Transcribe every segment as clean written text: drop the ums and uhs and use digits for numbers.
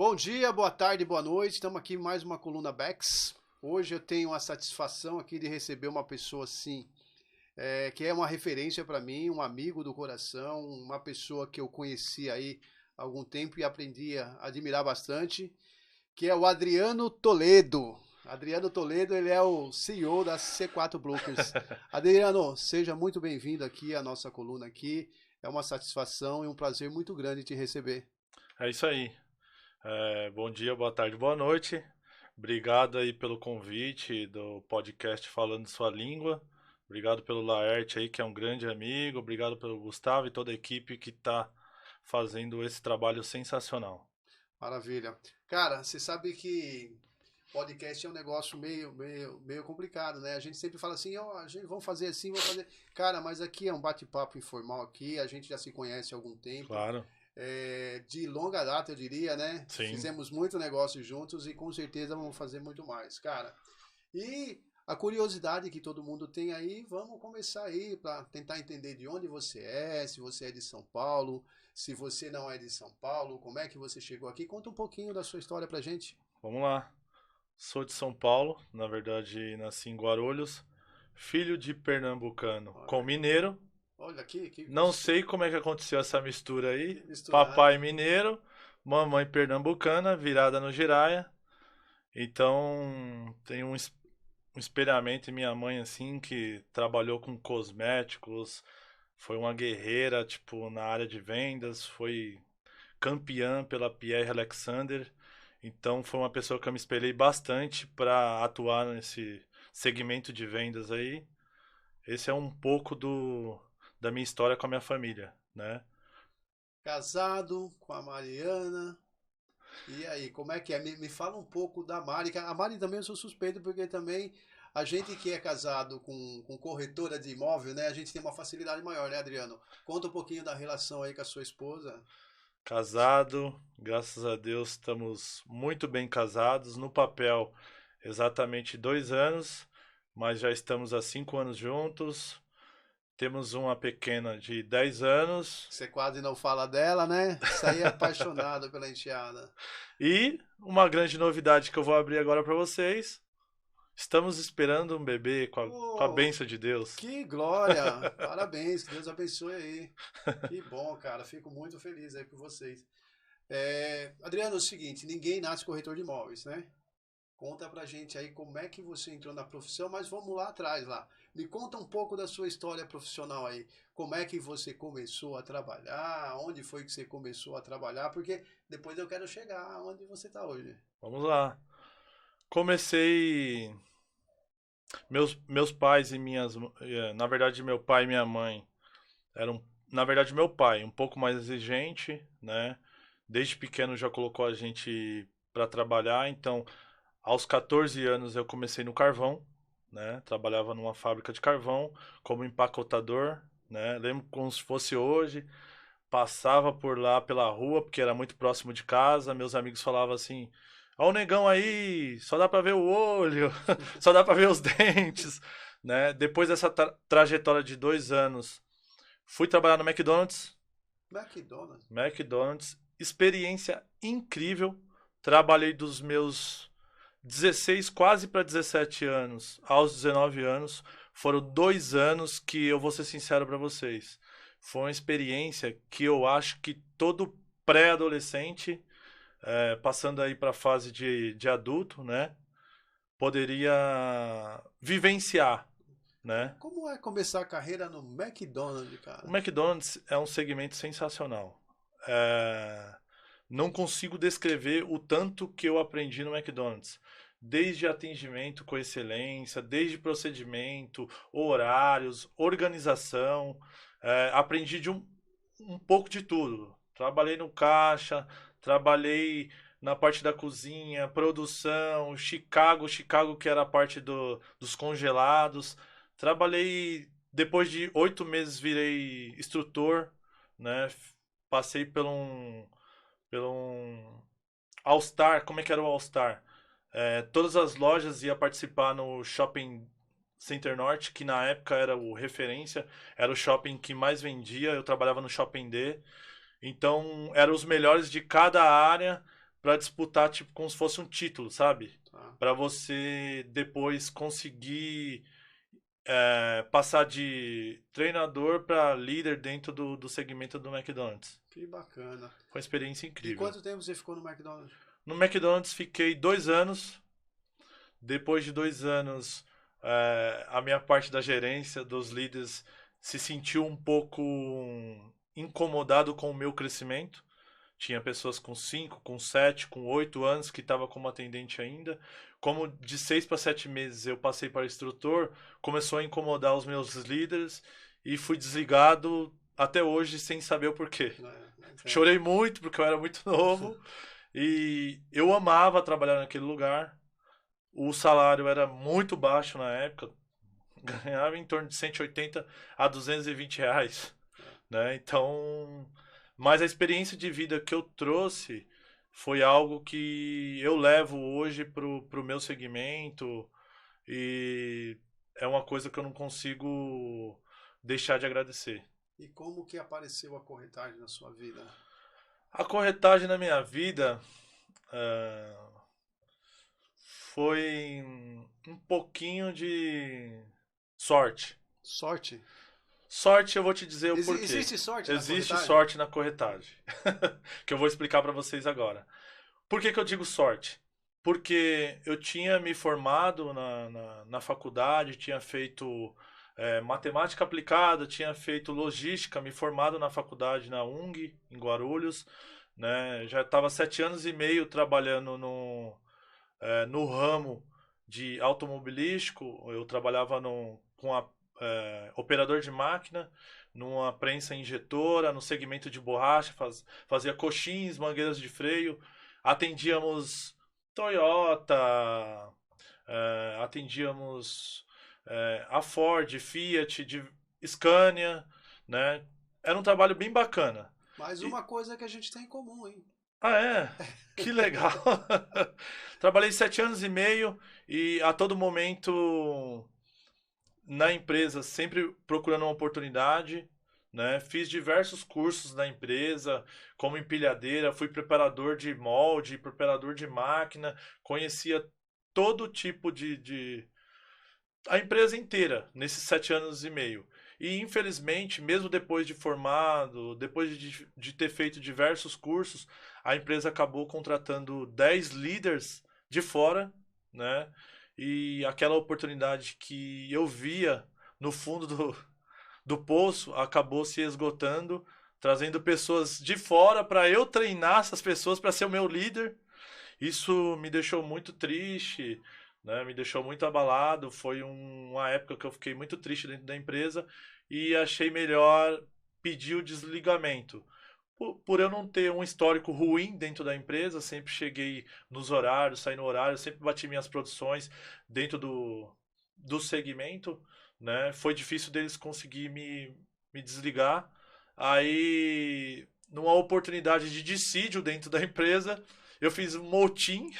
Bom dia, boa tarde, boa noite. Estamos aqui em mais uma coluna Bex. Hoje eu tenho a satisfação aqui de receber uma pessoa assim, que é uma referência para mim, um amigo do coração, uma pessoa que eu conheci aí há algum tempo e aprendi a admirar bastante, que é o Adriano Toledo. Adriano Toledo, ele é o CEO da C4 Brokers. Adriano, seja muito bem-vindo aqui à nossa coluna aqui. É uma satisfação e um prazer muito grande te receber. É isso aí. Bom dia, boa tarde, boa noite. Obrigado aí pelo convite do podcast Falando Sua Língua. Obrigado pelo Laerte aí, que é um grande amigo. Obrigado pelo Gustavo e toda a equipe que está fazendo esse trabalho sensacional. Maravilha. Cara, você sabe que podcast é um negócio meio complicado, né? A gente sempre fala assim, ó, a gente vamos fazer assim, vamos fazer. Cara, mas aqui é um bate-papo informal aqui, a gente já se conhece há algum tempo. Claro, De longa data, eu diria, né? sim. Fizemos muito negócio juntos e com certeza vamos fazer muito mais, cara. E a curiosidade que todo mundo tem aí, vamos começar aí para tentar entender de onde você é, se você é de São Paulo, se você não é de São Paulo, como é que você chegou aqui. Conta um pouquinho da sua história pra gente. Vamos lá. Sou de São Paulo, na verdade nasci em Guarulhos, filho de pernambucano com Olha, mineiro. olha aqui, Não sei como é que aconteceu essa mistura aí. que misturado. Papai mineiro, mamãe pernambucana, virada no giraia. Então, tem um espelhamento em minha mãe, assim, que trabalhou com cosméticos, foi uma guerreira, tipo, na área de vendas, foi campeã pela Pierre Alexander. Então, foi uma pessoa que eu me espelhei bastante para atuar nesse segmento de vendas aí. Esse é um pouco da minha história com a minha família, né? Casado com a Mariana. E aí, como é que é? Me fala um pouco da Mari. Que a Mari também eu sou suspeito, porque também a gente que é casado com corretora de imóvel, né? A gente tem uma facilidade maior, né, Adriano? Conta um pouquinho da relação aí com a sua esposa. Casado, graças a Deus estamos muito bem casados. No papel, exatamente 2 anos, mas já estamos há 5 anos juntos. Temos uma pequena de 10 anos. Você quase não fala dela, né? Isso aí é apaixonado pela enteada. E uma grande novidade que eu vou abrir agora para vocês. Estamos esperando um bebê com a Oh, bênção de Deus. que glória! Parabéns, que Deus abençoe aí. Que bom, cara. Fico muito feliz aí por vocês. Adriano, é o seguinte, ninguém nasce corretor de imóveis, né? Conta pra gente aí como é que você entrou na profissão, mas vamos lá atrás lá. Me conta um pouco da sua história profissional aí. Como é que você começou a trabalhar? Onde foi que você começou a trabalhar? Porque depois eu quero chegar onde você está hoje. Vamos lá. Comecei. Meus pais e minhas. Na verdade, meu pai e minha mãe eram. Na verdade, meu pai, um pouco mais exigente, né? Desde pequeno já colocou a gente para trabalhar, então aos 14 anos eu comecei no carvão, né? Trabalhava numa fábrica de carvão como empacotador, né? Lembro como se fosse hoje. Passava por lá pela rua, porque era muito próximo de casa. Meus amigos falavam assim: Ó, o negão aí, só dá pra ver o olho, só dá pra ver os dentes, né? Depois dessa trajetória de 2 anos, fui trabalhar no McDonald's. McDonald's. McDonald's, experiência incrível. Trabalhei dos meus 16, quase para 17 anos, aos 19 anos. Foram 2 anos que eu vou ser sincero para vocês. Foi uma experiência que eu acho que todo pré-adolescente, passando aí para a fase de adulto, né, poderia vivenciar, né? Como é começar a carreira no McDonald's, O cara? McDonald's é um segmento sensacional. É, Não consigo descrever o tanto que eu aprendi no McDonald's. Desde atendimento com excelência, desde procedimento, horários, organização. Aprendi um pouco de tudo. Trabalhei no caixa, trabalhei na parte da cozinha, produção, Chicago que era a parte dos congelados. Trabalhei, depois de 8 meses, virei instrutor, né? Passei pelo um All-Star. Como é que era o All-Star? Todas as lojas ia participar no Shopping Center Norte, que na época era o referência, era o shopping que mais vendia. Eu trabalhava no Shopping D, então eram os melhores de cada área para disputar, tipo, como se fosse um título, sabe? Tá. Para você depois conseguir passar de treinador para líder dentro do segmento do McDonald's. Que bacana. Foi uma experiência E incrível. quanto tempo você ficou no McDonald's? No McDonald's fiquei 2 anos. Depois de 2 anos, a minha parte da gerência, dos líderes, se sentiu um pouco incomodado com o meu crescimento. Tinha pessoas com 5, com 7, com 8 anos que estavam como atendente ainda. Como de 6 para 7 meses eu passei para instrutor, começou a incomodar os meus líderes e fui desligado até hoje sem saber o porquê. Chorei muito porque eu era muito novo e eu amava trabalhar naquele lugar. O salário era muito baixo na época, ganhava em torno de 180 a 220 reais, né? Então, mas a experiência de vida que eu trouxe foi algo que eu levo hoje pro meu segmento e é uma coisa que eu não consigo deixar de agradecer. E como que apareceu a corretagem na sua vida? A corretagem na minha vida ah, foi um pouquinho de sorte. Sorte? Sorte, eu vou te dizer o porquê. Existe sorte na Existe corretagem? sorte na corretagem. Que eu vou explicar para vocês agora. Por que que eu digo sorte? Porque eu tinha me formado na faculdade, tinha feito matemática aplicada, tinha feito logística, me formado na faculdade na UNG, em Guarulhos, né? Já estava 7 anos e meio trabalhando no ramo de automobilístico. Eu trabalhava com operador de máquina, numa prensa injetora, no segmento de borracha, fazia coxins, mangueiras de freio, atendíamos Toyota, atendíamos a Ford, Fiat, Scania, né? Era um trabalho bem bacana. Mas uma coisa que a gente tem em comum, hein? Ah, é? Que legal. Trabalhei 7 anos e meio e a todo momento na empresa, sempre procurando uma oportunidade, né? Fiz diversos cursos na empresa, como empilhadeira, fui preparador de molde, preparador de máquina, conhecia todo tipo a empresa inteira nesses 7 anos e meio. E infelizmente, mesmo depois de formado, depois de ter feito diversos cursos, a empresa acabou contratando 10 líderes de fora, né? E aquela oportunidade que eu via no fundo do poço acabou se esgotando, trazendo pessoas de fora para eu treinar essas pessoas para ser o meu líder. Isso me deixou muito triste, né? Me deixou muito abalado. Foi uma época que eu fiquei muito triste dentro da empresa e achei melhor pedir o desligamento. Por eu não ter um histórico ruim dentro da empresa, sempre cheguei nos horários, saí no horário, sempre bati minhas produções dentro do segmento, né? Foi difícil deles conseguir me desligar. Aí, numa oportunidade de dissídio dentro da empresa, eu fiz um motim,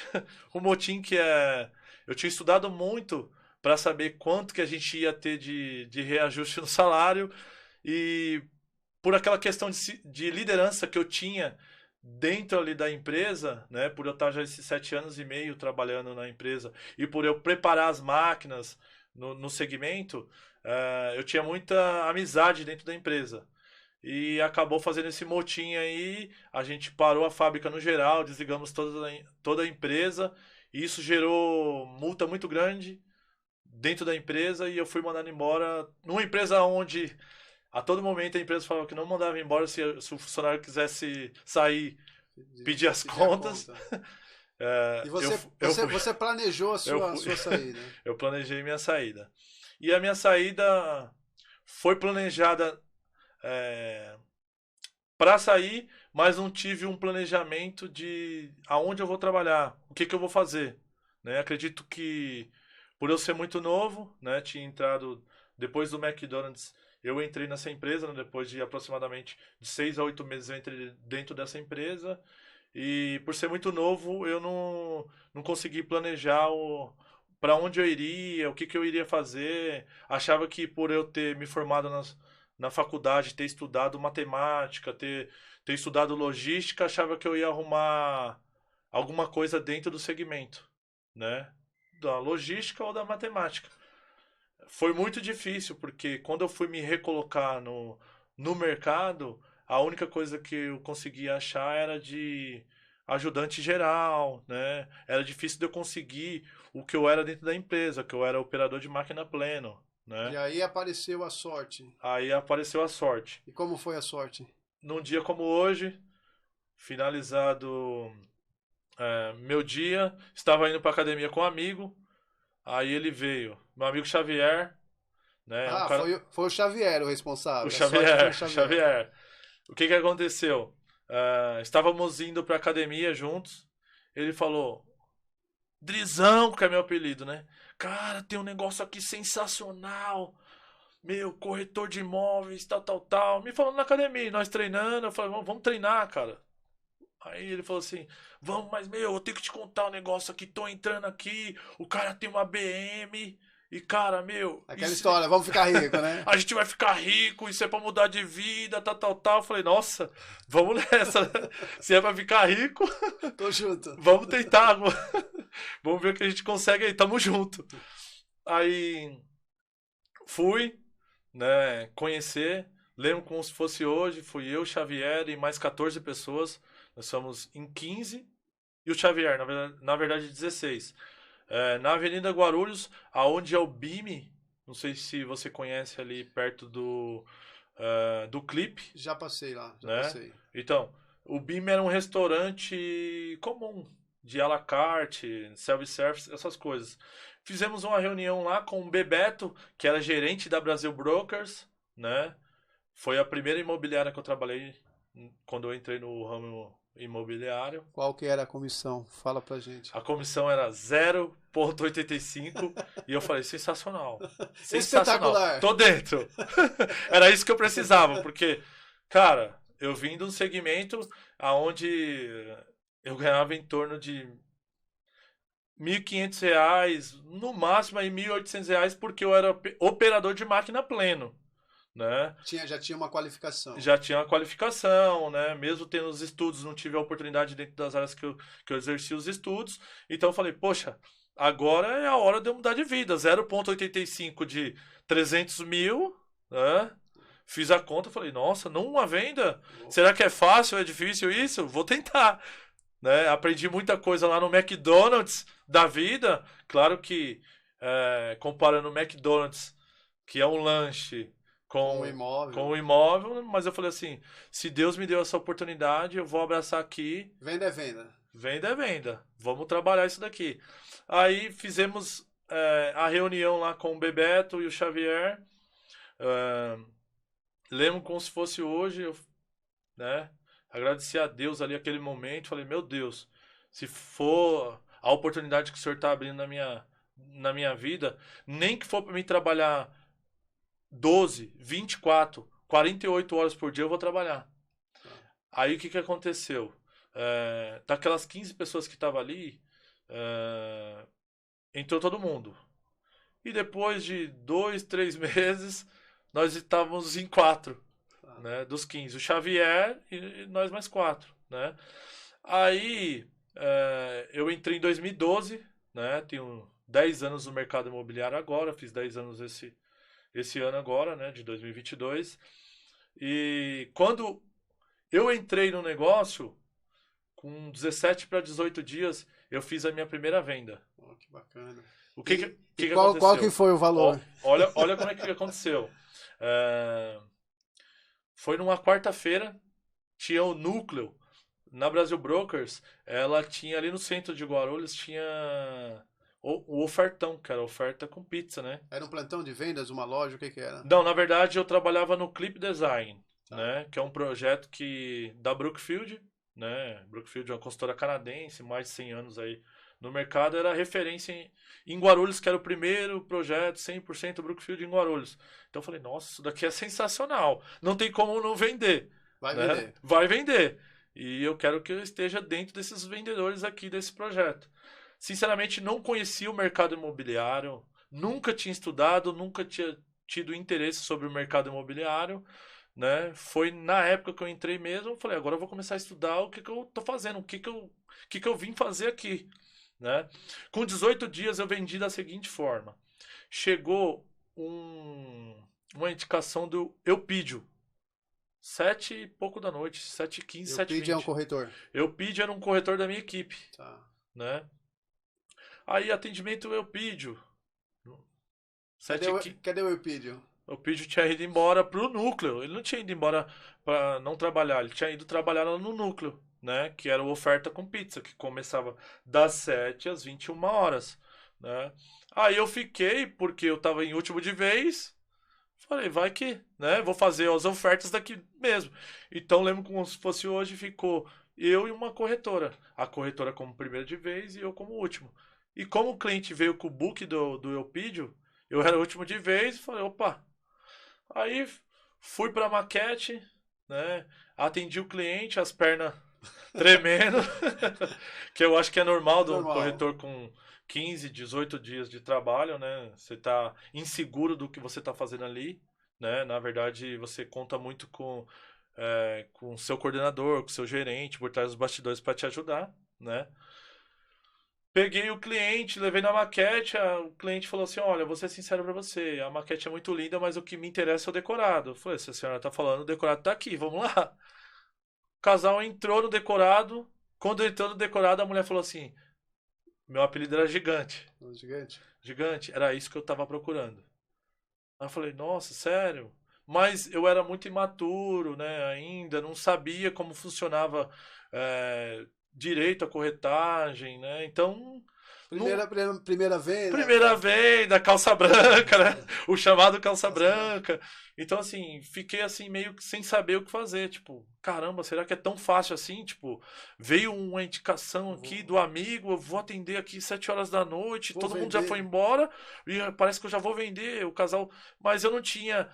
um motim que eu tinha estudado muito para saber quanto que a gente ia ter de reajuste no salário e por aquela questão de liderança que eu tinha dentro ali da empresa, né, por eu estar já esses 7 anos e meio trabalhando na empresa e por eu preparar as máquinas no segmento, eu tinha muita amizade dentro da empresa. E acabou fazendo esse motim aí, a gente parou a fábrica no geral, desligamos toda a empresa, e isso gerou multa muito grande dentro da empresa e eu fui mandado embora numa empresa onde a todo momento a empresa falava que não mandava embora se o funcionário quisesse sair, pedir as contas. E você planejou a sua saída? Eu planejei minha saída. E a minha saída foi planejada para sair, mas não tive um planejamento de aonde eu vou trabalhar, o que eu vou fazer. Né? Acredito que por eu ser muito novo, né, tinha entrado depois do McDonald's, eu entrei nessa empresa, né, depois de aproximadamente de 6 a 8 meses eu entrei dentro dessa empresa e por ser muito novo eu não consegui planejar para onde eu iria, o que eu iria fazer. Achava que por eu ter me formado na faculdade, ter estudado matemática, ter estudado logística, achava que eu ia arrumar alguma coisa dentro do segmento, né? Da logística ou da matemática. Foi muito difícil, porque quando eu fui me recolocar no mercado, a única coisa que eu conseguia achar era de ajudante geral, né? Era difícil de eu conseguir o que eu era dentro da empresa, que eu era operador de máquina pleno, E né? aí apareceu a sorte. Aí apareceu a sorte. E como foi a sorte? Num dia como hoje, finalizado meu dia, estava indo para academia com um amigo, aí ele veio, meu amigo Xavier, né? Um Ah, cara, foi o Xavier o o responsável. A sorte foi o Xavier, Xavier. Xavier. O que que aconteceu? Estávamos indo para academia juntos. Ele falou, Drizão, que é meu apelido, né? Cara, tem um negócio aqui sensacional. Meu, corretor de imóveis, tal, tal, tal. Me falando na academia, nós treinando. Eu falei, vamos treinar, cara. Aí ele falou assim, vamos, mas meu, eu tenho que te contar um negócio aqui, tô entrando aqui, o cara tem uma BM, e cara, meu, Aquela história, vamos ficar rico, né? a gente vai ficar rico, isso é pra mudar de vida, tal, tal, tal. Eu falei, nossa, vamos nessa, se é pra ficar rico, Tô junto. vamos tentar, vamos ver o que a gente consegue aí, tamo junto. Aí fui, né, conhecer, lembro como se fosse hoje, fui eu, Xavier e mais 14 pessoas, nós somos em 15, e o Xavier, na verdade 16. Na Avenida Guarulhos, aonde é o BIME, não sei se você conhece ali perto do Clipe, Já passei lá, já né? passei. Então, o BIME era um restaurante comum, de à la carte, self-service, essas coisas. Fizemos uma reunião lá com o Bebeto, que era gerente da Brasil Brokers, né? Foi a primeira imobiliária que eu trabalhei quando eu entrei no ramo imobiliário. Qual que era a comissão? Fala pra gente. A comissão era 0,85 e eu falei, sensacional. Sensacional. Espetacular. Tô dentro. Era isso que eu precisava, porque, cara, eu vim de um segmento aonde eu ganhava em torno de R$ 1.500, no máximo aí R$ 1.800, porque eu era operador de máquina pleno, né? Já tinha uma qualificação. Já tinha uma qualificação, né? Mesmo tendo os estudos, não tive a oportunidade dentro das áreas que eu exerci os estudos. Então eu falei, poxa, agora é a hora de eu mudar de vida. 0,85 de 300 mil, né? Fiz a conta, falei, nossa, numa venda? Será que é fácil, é difícil isso? Vou tentar, né? Aprendi muita coisa lá no McDonald's da vida. Claro que, comparando o McDonald's, que é um lanche, Com o com imóvel. o imóvel, mas eu falei assim, se Deus me deu essa oportunidade, eu vou abraçar aqui. Venda é venda. Venda é venda. Vamos trabalhar isso daqui. Aí fizemos a reunião lá com o Bebeto e o Xavier. Lembro como se fosse hoje, né? Agradeci a Deus ali aquele momento. Falei, meu Deus, se for a oportunidade que o Senhor está abrindo na minha vida, nem que for para mim trabalhar 12, 24, 48 horas por dia, eu vou trabalhar. Aí o que aconteceu? Daquelas 15 pessoas que estavam ali, entrou todo mundo. E depois de 2, 3 meses, nós estávamos em 4, né, dos 15. O Xavier e nós mais 4. Né? Aí eu entrei em 2012, né, tenho 10 anos no mercado imobiliário agora, fiz 10 anos esse ano agora, né, de 2022. E quando eu entrei no negócio, com 17 para 18 dias, eu fiz a minha primeira venda. Oh, que bacana. O que qual, aconteceu? qual que foi o valor? Olha como é que aconteceu. Foi numa quarta-feira, tinha o núcleo, na Brasil Brokers, ela tinha ali no centro de Guarulhos, tinha o ofertão, que era oferta com pizza, né? Era um plantão de vendas, uma loja, o que era? Não, na verdade eu trabalhava no Clip Design, né? Que é um projeto da Brookfield, né? Brookfield é uma consultora canadense, mais de 100 anos aí no mercado, era referência em Guarulhos, que era o primeiro projeto 100% Brookfield em Guarulhos. Então eu falei, nossa, isso daqui é sensacional, não tem como não vender. Vai né? vender. Vai vender. E eu quero que eu esteja dentro desses vendedores aqui desse projeto. Sinceramente, não conhecia o mercado imobiliário, nunca tinha estudado, nunca tinha tido interesse sobre o mercado imobiliário, né? Foi na época que eu entrei mesmo, eu falei, agora eu vou começar a estudar o que que eu tô fazendo, o que que eu vim fazer aqui, né? Com 18 dias eu vendi da seguinte forma. Chegou uma indicação do Eupídio, 7 e pouco da noite, 7h15, Eu pedi é um 7h20. corretor. Eupídio era um corretor da minha equipe, Tá. né? Aí atendimento Eupídio, Cadê 7 o, cadê o Eupídio? O Pídio tinha ido embora pro núcleo. Ele não tinha ido embora para não trabalhar. Ele tinha ido trabalhar lá no núcleo, né? Que era o Oferta com Pizza, que começava das 7 às 21 horas, né? Aí eu fiquei, porque eu tava em último de vez. Falei, vai que, né? Vou fazer as ofertas daqui mesmo. Então lembro como se fosse hoje, ficou eu e uma corretora. A corretora como primeira de vez e eu como último. E como o cliente veio com o book do Eupídio, eu era o último de vez e falei, opa. Aí fui pra maquete, né? Atendi o cliente, as pernas tremendo, que eu acho que é normal de um Normal. corretor com 15, 18 dias de trabalho, né? Você tá inseguro do que você tá fazendo ali, né? Na verdade, você conta muito com o seu coordenador, com o seu gerente, por trás dos bastidores para te ajudar, né? Peguei o cliente, levei na maquete, o cliente falou assim, olha, vou ser sincero pra você, a maquete é muito linda, mas o que me interessa é o decorado. Eu falei, se a senhora tá falando, o decorado tá aqui, vamos lá. O casal entrou no decorado, quando entrou no decorado, a mulher falou assim, meu apelido era Gigante. Um gigante. Gigante, era isso que eu tava procurando. Aí eu falei, nossa, sério? Mas eu era muito imaturo, né, ainda, não sabia como funcionava direito a corretagem, né, então... Não, Primeira venda. primeira venda, calça branca, né? O chamado calça branca. Então, assim, fiquei assim, meio que sem saber o que fazer. Tipo, caramba, será que é tão fácil assim? Tipo, veio uma indicação aqui do amigo, eu vou atender aqui 7 horas da noite, Vou todo mundo já vender. foi embora, e parece que eu já vou vender o casal. Mas eu não tinha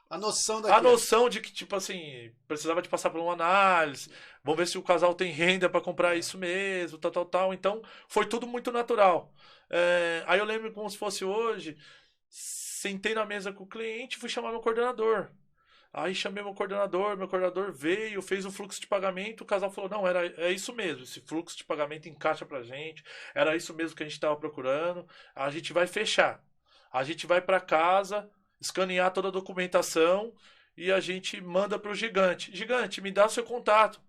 A noção a daquilo. noção de que, tipo assim, precisava de passar por uma análise, vamos ver se o casal tem renda para comprar isso mesmo, tal, tal, tal. Então, foi tudo muito natural. Aí eu lembro como se fosse hoje, sentei na mesa com o cliente e fui chamar meu coordenador. Aí chamei meu coordenador veio, fez o fluxo de pagamento, o casal falou, não, é isso mesmo, esse fluxo de pagamento encaixa pra gente, era isso mesmo que a gente estava procurando, a gente vai fechar. A gente vai para casa, escanear toda a documentação e a gente manda pro Gigante. Gigante, me dá seu contato.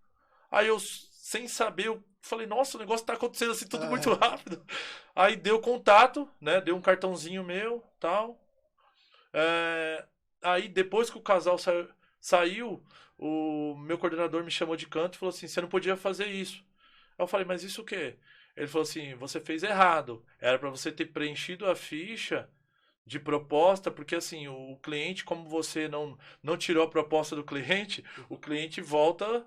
Aí eu, sem saber, eu falei, nossa, o negócio tá acontecendo assim tudo muito rápido. Aí deu contato, né? Deu um cartãozinho meu, tal. É, Aí depois que o casal saiu, o meu coordenador me chamou de canto e falou assim, você não podia fazer isso. Aí eu falei, mas isso o quê? Ele falou assim, você fez errado. Era para você ter preenchido a ficha de proposta, porque assim, o cliente, como você não tirou a proposta do cliente, o cliente volta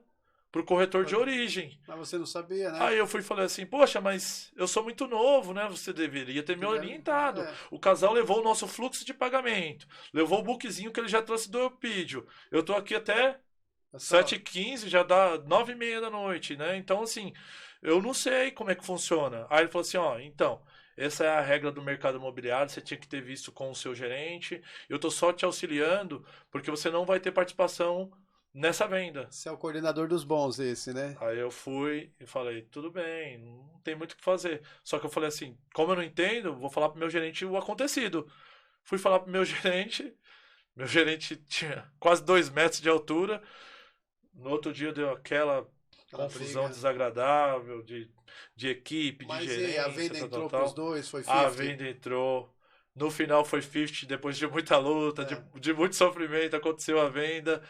pro corretor de origem. Mas você não sabia, né? Aí eu fui e falei assim, poxa, mas eu sou muito novo, né? Você deveria ter me orientado. É. O casal levou o nosso fluxo de pagamento, levou o bookzinho que ele já trouxe do Eupídio. Eu tô aqui até 7h15, já dá 9h30 da noite, né? Então, assim, eu não sei como é que funciona. Aí ele falou assim, ó, então, essa é a regra do mercado imobiliário, você tinha que ter visto com o seu gerente. Eu tô só te auxiliando, porque você não vai ter participação nessa venda. Você é o coordenador dos bons, esse, né? Aí eu fui e falei, tudo bem, não tem muito o que fazer. Só que eu falei assim, como eu não entendo, vou falar pro meu gerente o acontecido. Fui falar pro meu gerente tinha quase 2 metros de altura. No outro dia deu aquela confusão briga. desagradável de equipe, de Mas e aí, gerência, a venda tal, tal, entrou pros tal. dois, foi A 50? venda entrou. No final foi 50, depois de muita luta, É. de muito sofrimento, aconteceu a venda.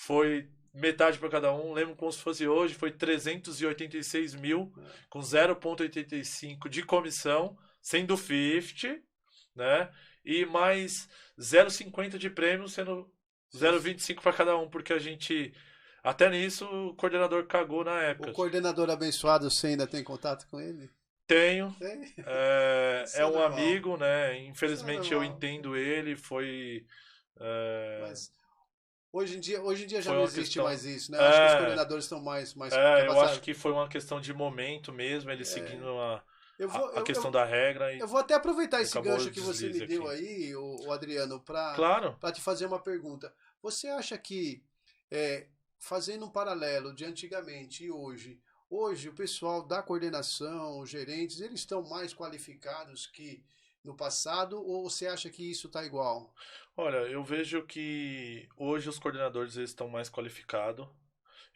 Foi metade para cada um. Lembro como se fosse hoje, foi 386 mil, com 0,85 de comissão, sendo 50, né? E mais 0,50 de prêmio, sendo 0,25 para cada um, porque a gente. Até nisso o coordenador cagou na época. O coordenador abençoado, você ainda tem contato com ele? Tenho. Tem? Isso É um normal. amigo, né? Isso Infelizmente é eu normal. entendo ele. Foi. Mas hoje em dia já Foi não uma existe questão. mais isso, né? Eu acho que os coordenadores estão mais Eu acho capacitados. que foi uma questão de momento mesmo, ele seguindo a questão da regra. Eu vou até aproveitar esse acabou gancho o que você me deslize deu aqui. aí, o Adriano, Claro. para te fazer uma pergunta. Você acha que, fazendo um paralelo de antigamente e hoje o pessoal da coordenação, os gerentes, eles estão mais qualificados que no passado, ou você acha que isso está igual? Olha, eu vejo que hoje os coordenadores eles estão mais qualificados.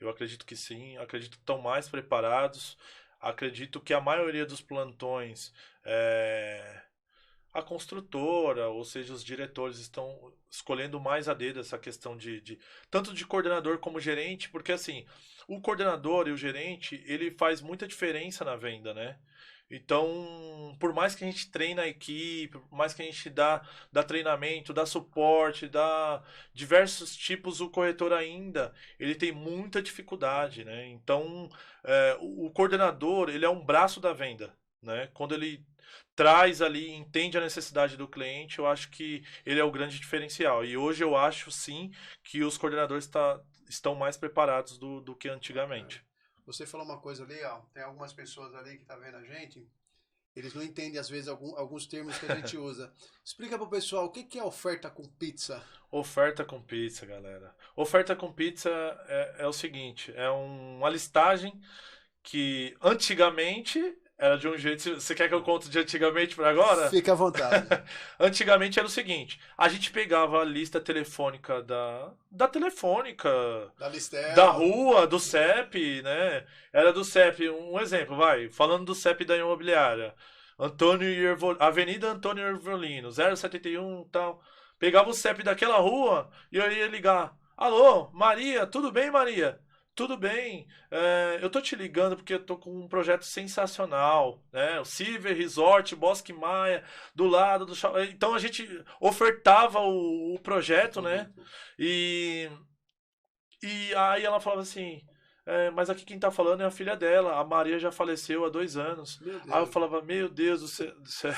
Eu acredito que sim, acredito que estão mais preparados. Acredito que a maioria dos plantões, a construtora, ou seja, os diretores estão escolhendo mais a dedo essa questão tanto de coordenador como gerente, porque assim, o coordenador e o gerente, ele faz muita diferença na venda, né? Então, por mais que a gente treine a equipe, por mais que a gente dá treinamento, dá suporte, dá diversos tipos, o corretor ainda, ele tem muita dificuldade, né? Então, o coordenador, ele é um braço da venda, né? Quando ele traz ali, entende a necessidade do cliente, eu acho que ele é o grande diferencial. E hoje eu acho sim que os coordenadores estão mais preparados do que antigamente. Você falou uma coisa ali, ó, tem algumas pessoas ali que tá vendo a gente, eles não entendem às vezes alguns termos que a gente usa. Explica pro pessoal o que é oferta com pizza. Oferta com pizza, galera. Oferta com pizza é o seguinte, é uma listagem que antigamente era de um jeito. Você quer que eu conte de antigamente para agora? Fica à vontade. Antigamente era o seguinte: a gente pegava a lista telefônica da telefônica, Da Listel. da rua, do CEP, né? Era do CEP, um exemplo, vai. Falando do CEP da imobiliária. Avenida Antônio Ervolino, 071 e tal. Pegava o CEP daquela rua e eu ia ligar. Alô, Maria, tudo bem, Maria? Tudo bem, eu tô te ligando porque eu tô com um projeto sensacional, né? O Silver Resort, Bosque Maia, do lado do shopping. Então a gente ofertava o projeto, né? E aí ela falava assim, mas aqui quem tá falando é a filha dela, a Maria já faleceu há 2 anos. Aí eu falava, meu Deus do céu,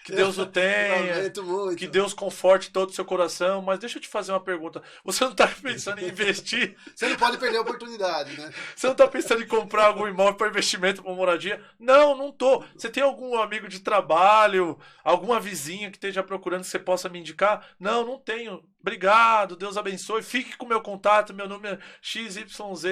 que Deus o tenha, Lamento muito. que Deus conforte todo o seu coração, mas deixa eu te fazer uma pergunta, você não tá pensando em investir? Você não pode perder a oportunidade, né? Você não tá pensando em comprar algum imóvel para investimento, para moradia? Não, não tô. Você tem algum amigo de trabalho, alguma vizinha que esteja procurando que você possa me indicar? Não, não tenho. Obrigado, Deus abençoe. Fique com o meu contato, meu nome é XYZ.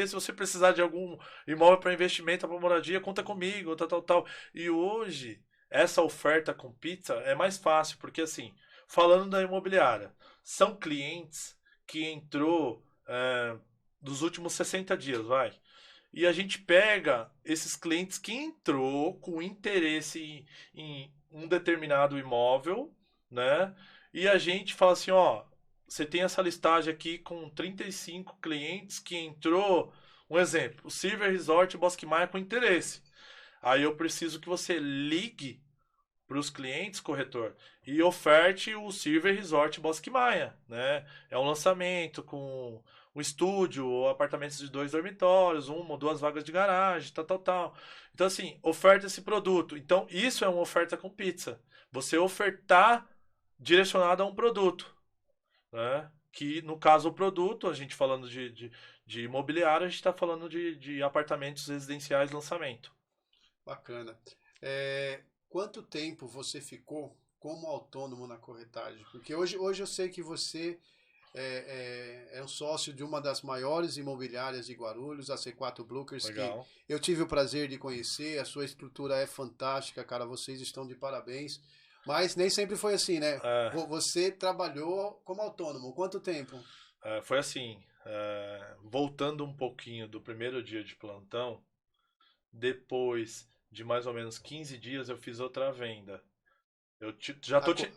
Se você precisar de algum imóvel para investimento, para moradia, conta comigo, tal. E hoje, essa oferta com pizza é mais fácil, porque assim, falando da imobiliária, são clientes que entrou dos últimos 60 dias, vai. E a gente pega esses clientes que entrou com interesse em um determinado imóvel, né? E a gente fala assim, ó, você tem essa listagem aqui com 35 clientes que entrou, um exemplo, o Silver Resort Bosque Maia com interesse. Aí eu preciso que você ligue para os clientes, corretor, e oferte o Silver Resort Bosque Maia, né? É um lançamento com um estúdio, apartamentos de 2 dormitórios, 1 ou 2 vagas de garagem, tal. Então, assim, oferta esse produto. Então, isso é uma oferta com pizza. Você ofertar direcionado a um produto, né? Que, no caso, o produto, a gente falando de imobiliário, a gente está falando de apartamentos residenciais lançamento. Bacana. Quanto tempo você ficou como autônomo na corretagem? Porque hoje eu sei que você é um sócio de uma das maiores imobiliárias de Guarulhos, a C4 Brokers, Legal. que eu tive o prazer de conhecer. A sua estrutura é fantástica, cara. Vocês estão de parabéns. Mas nem sempre foi assim, né? Você trabalhou como autônomo. Quanto tempo? Foi assim, voltando um pouquinho do primeiro dia de plantão, depois de mais ou menos 15 dias eu fiz outra venda.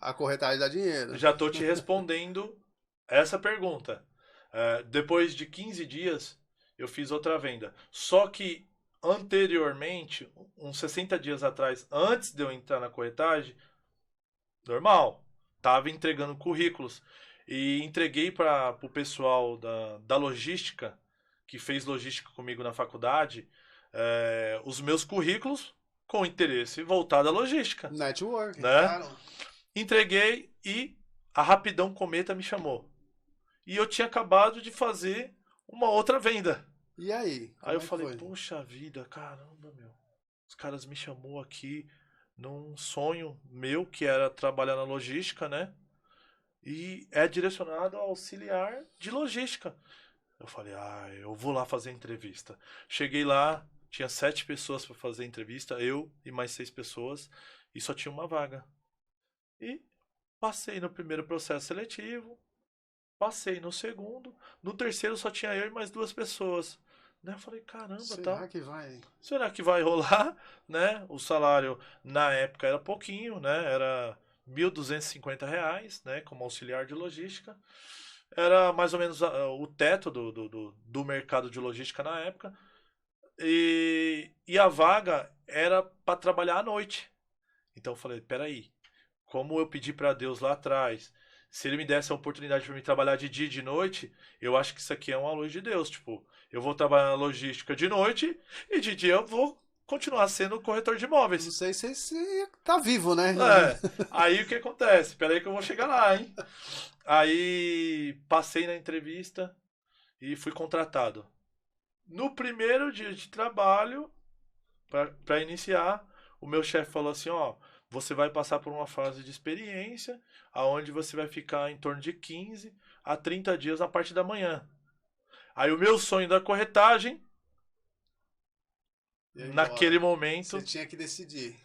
A corretagem dá dinheiro. Já tô te respondendo essa pergunta. Depois de 15 dias eu fiz outra venda. Só que anteriormente, uns 60 dias atrás, antes de eu entrar na corretagem, normal, tava entregando currículos e entreguei para o pessoal da logística, que fez logística comigo na faculdade, os meus currículos com interesse voltado à logística. Network, né? Claro. Entreguei e a Rapidão Cometa me chamou. E eu tinha acabado de fazer uma outra venda. E aí? Aí eu falei, puxa vida, caramba, meu. Os caras me chamou aqui. num sonho meu, que era trabalhar na logística, né? E é direcionado ao auxiliar de logística. Eu falei, eu vou lá fazer entrevista. Cheguei lá, tinha 7 pessoas para fazer entrevista, eu e mais 6 pessoas, e só tinha uma vaga. E passei no primeiro processo seletivo, passei no segundo, no terceiro só tinha eu e mais 2 pessoas. Né? Eu falei, caramba, Será que vai? será que vai rolar? Né? O salário na época era pouquinho, né? Era R$ 1.250, né? Como auxiliar de logística. Era mais ou menos o teto do mercado de logística na época. E a vaga era para trabalhar à noite. Então eu falei, peraí, como eu pedi para Deus lá atrás, se ele me desse a oportunidade para me trabalhar de dia e de noite, eu acho que isso aqui é uma luz de Deus. Tipo, eu vou trabalhar na logística de noite e de dia eu vou continuar sendo corretor de Não imóveis. sei se você tá vivo, né? É, aí o que acontece? Peraí que eu vou chegar lá, hein? Aí passei na entrevista e fui contratado. No primeiro dia de trabalho, para iniciar, o meu chefe falou assim, ó, você vai passar por uma fase de experiência, aonde você vai ficar em torno de 15 a 30 dias na parte da manhã. Aí o meu sonho da corretagem, E aí, naquele embora. Você momento, tinha que decidir.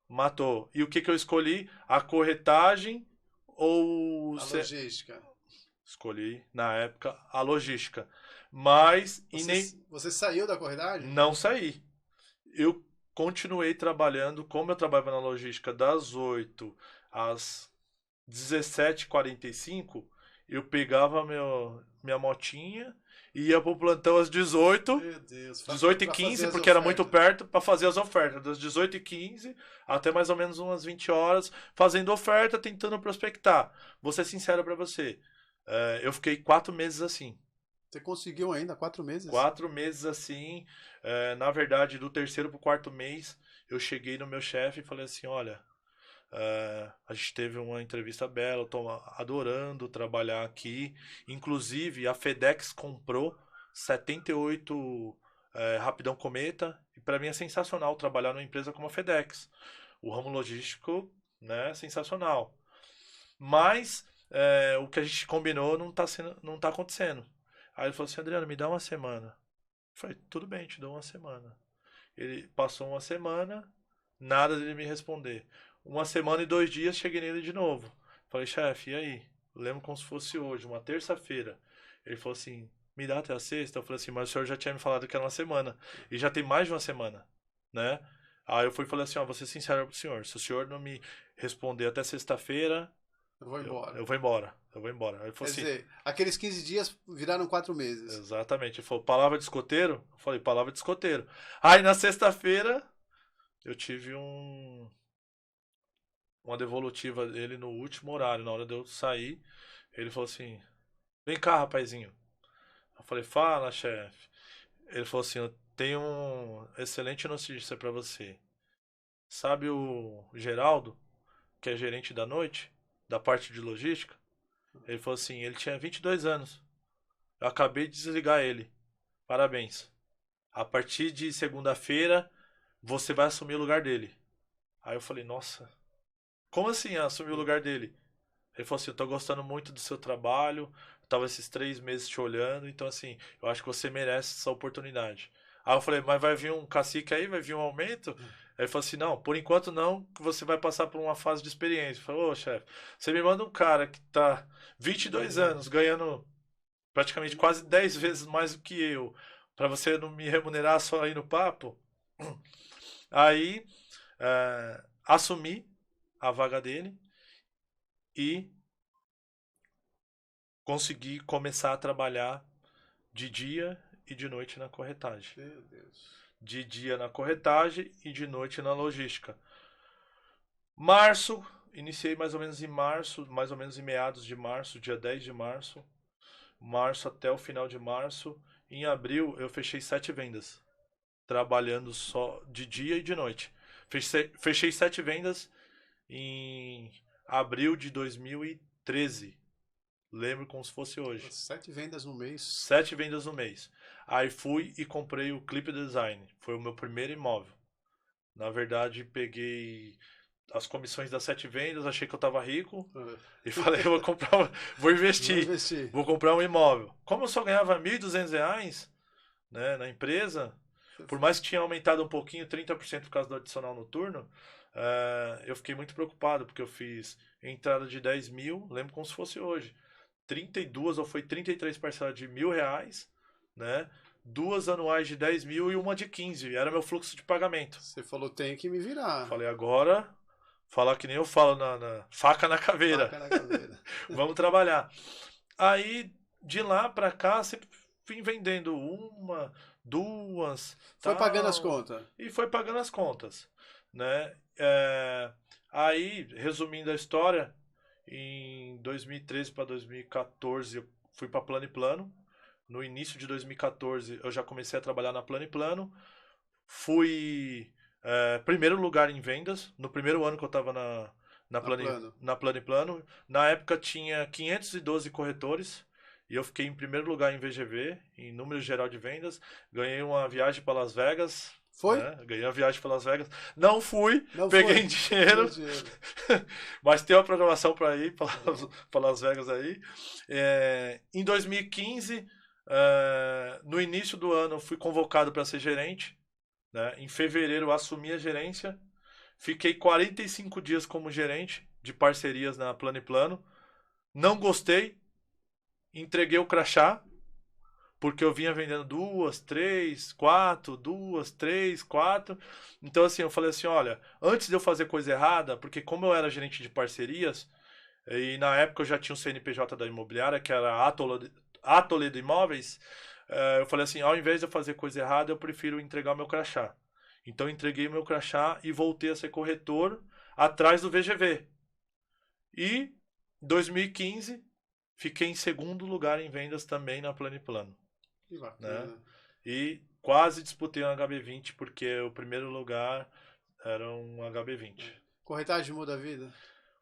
matou. E o que eu escolhi? A corretagem ou... A logística. Escolhi, na época, a logística. Mas e Você, nem você saiu da corretagem? não saí. Eu continuei trabalhando, como eu trabalhava na logística das 8 às 17h45, eu pegava minha motinha e ia pro plantão às 18, Meu Deus. 18h15, Fazer as porque era muito ofertas. perto, para fazer as ofertas, das 18h15 até mais ou menos umas 20 horas, fazendo oferta, tentando prospectar. Vou ser sincero para você, eu fiquei 4 meses assim. Você conseguiu ainda 4 meses? 4 meses assim, na verdade, do terceiro pro quarto mês, eu cheguei no meu chefe e falei assim, olha, a gente teve uma entrevista bela, eu tô adorando trabalhar aqui. Inclusive, a FedEx comprou 78 Rapidão Cometa, e para mim é sensacional trabalhar numa empresa como a FedEx. O ramo logístico, né, é sensacional. Mas o que a gente combinou não tá acontecendo. Aí ele falou assim, Adriano, me dá uma semana. Eu falei, tudo bem, te dou uma semana. Ele passou uma semana, nada dele me responder. 1 semana e 2 dias, cheguei nele de novo. Falei, chefe, e aí? Eu lembro como se fosse hoje, uma terça-feira. Ele falou assim, me dá até a sexta? Eu falei assim, mas o senhor já tinha me falado que era uma semana. E já tem mais de uma semana, né? Aí eu fui e falei assim, ó, vou ser sincero pro senhor. Se o senhor não me responder até sexta-feira, Eu vou embora. eu vou embora. Eu vou embora. Aí ele Quer falou assim, dizer, aqueles 15 dias viraram 4 meses. exatamente. Ele falou, palavra de escoteiro? Eu falei, palavra de escoteiro. Aí na sexta-feira, eu tive uma devolutiva dele no último horário, na hora de eu sair. Ele falou assim: vem cá, rapazinho. Eu falei: fala, chefe. Ele falou assim: eu tenho uma excelente notícia pra você. Sabe o Geraldo, que é gerente da noite, da parte de logística? Ele falou assim: ele tinha 22 anos. Eu acabei de desligar ele. Parabéns. A partir de segunda-feira, você vai assumir o lugar dele. Aí eu falei: nossa, como assim assumir o lugar dele? Ele falou assim, eu tô gostando muito do seu trabalho, eu tava esses 3 meses te olhando, então assim, eu acho que você merece essa oportunidade. Aí eu falei, mas vai vir um cacique aí, vai vir um aumento? Aí ele falou assim, não, por enquanto não, que você vai passar por uma fase de experiência. Eu falei, ô chefe, você me manda um cara que tá 22 anos, ganhando praticamente quase 10 vezes mais do que eu, pra você não me remunerar só aí no papo? Aí, assumi a vaga dele e consegui começar a trabalhar de dia e de noite na corretagem. Meu Deus. De dia na corretagem e de noite na logística. Março, iniciei mais ou menos em março, mais ou menos em meados de março, dia 10 de março. Março até o final de março. Em abril eu fechei 7 vendas, trabalhando só de dia e de noite. Fechei 7 vendas em abril de 2013. Lembro como se fosse hoje. 7 vendas no mês. 7 vendas no mês. Aí fui e comprei o Clip Design. Foi o meu primeiro imóvel. Na verdade, peguei as comissões das 7 vendas, achei que eu estava rico Ah, e falei, vou vou investir, investir. vou comprar um imóvel. Como eu só ganhava R$ 1.200, né, na empresa, por mais que tinha aumentado um pouquinho, 30% por causa do adicional noturno, eu fiquei muito preocupado, porque eu fiz entrada de 10 mil, lembro como se fosse hoje, 32 ou foi 33 parcelas de R$ 1.000, né? Duas anuais de 10 mil e uma de 15. Era meu fluxo de pagamento. Você falou, tem que me virar. Falei, agora, falar que nem eu falo na faca na caveira. Faca na caveira. Vamos trabalhar. Aí, de lá pra cá, sempre vim vendendo uma, duas, Foi pagando as tal. contas. E foi pagando as contas, né? Aí, resumindo a história, em 2013 para 2014 eu fui para Plano e Plano. No início de 2014 eu já comecei a trabalhar na Plano e Plano. Fui primeiro lugar em vendas, no primeiro ano que eu estava Na Plano. na Plano e Plano. Na época tinha 512 corretores e eu fiquei em primeiro lugar em VGV, em número geral de vendas. Ganhei uma viagem para Las Vegas. Foi? Né? Ganhei a viagem para Las Vegas. Não fui, Não peguei foi? em dinheiro, mas tem uma programação para ir para Las Vegas aí. Em 2015, no início do ano, eu fui convocado para ser gerente. Né? Em fevereiro, eu assumi a gerência. Fiquei 45 dias como gerente de parcerias na Plano e Plano. Não gostei. Entreguei o crachá. Porque eu vinha vendendo duas, três, quatro, duas, três, quatro. Então, assim, eu falei assim, olha, antes de eu fazer coisa errada, porque como eu era gerente de parcerias, e na época eu já tinha um CNPJ da imobiliária, que era a Toledo Imóveis, eu falei assim, ao invés de eu fazer coisa errada, eu prefiro entregar o meu crachá. Então, eu entreguei o meu crachá e voltei a ser corretor atrás do VGV. E, em 2015, fiquei em segundo lugar em vendas também na Plano e Plano. Que bacana. Né? E quase disputei um HB20 porque o primeiro lugar era um HB20. Corretagem muda a vida?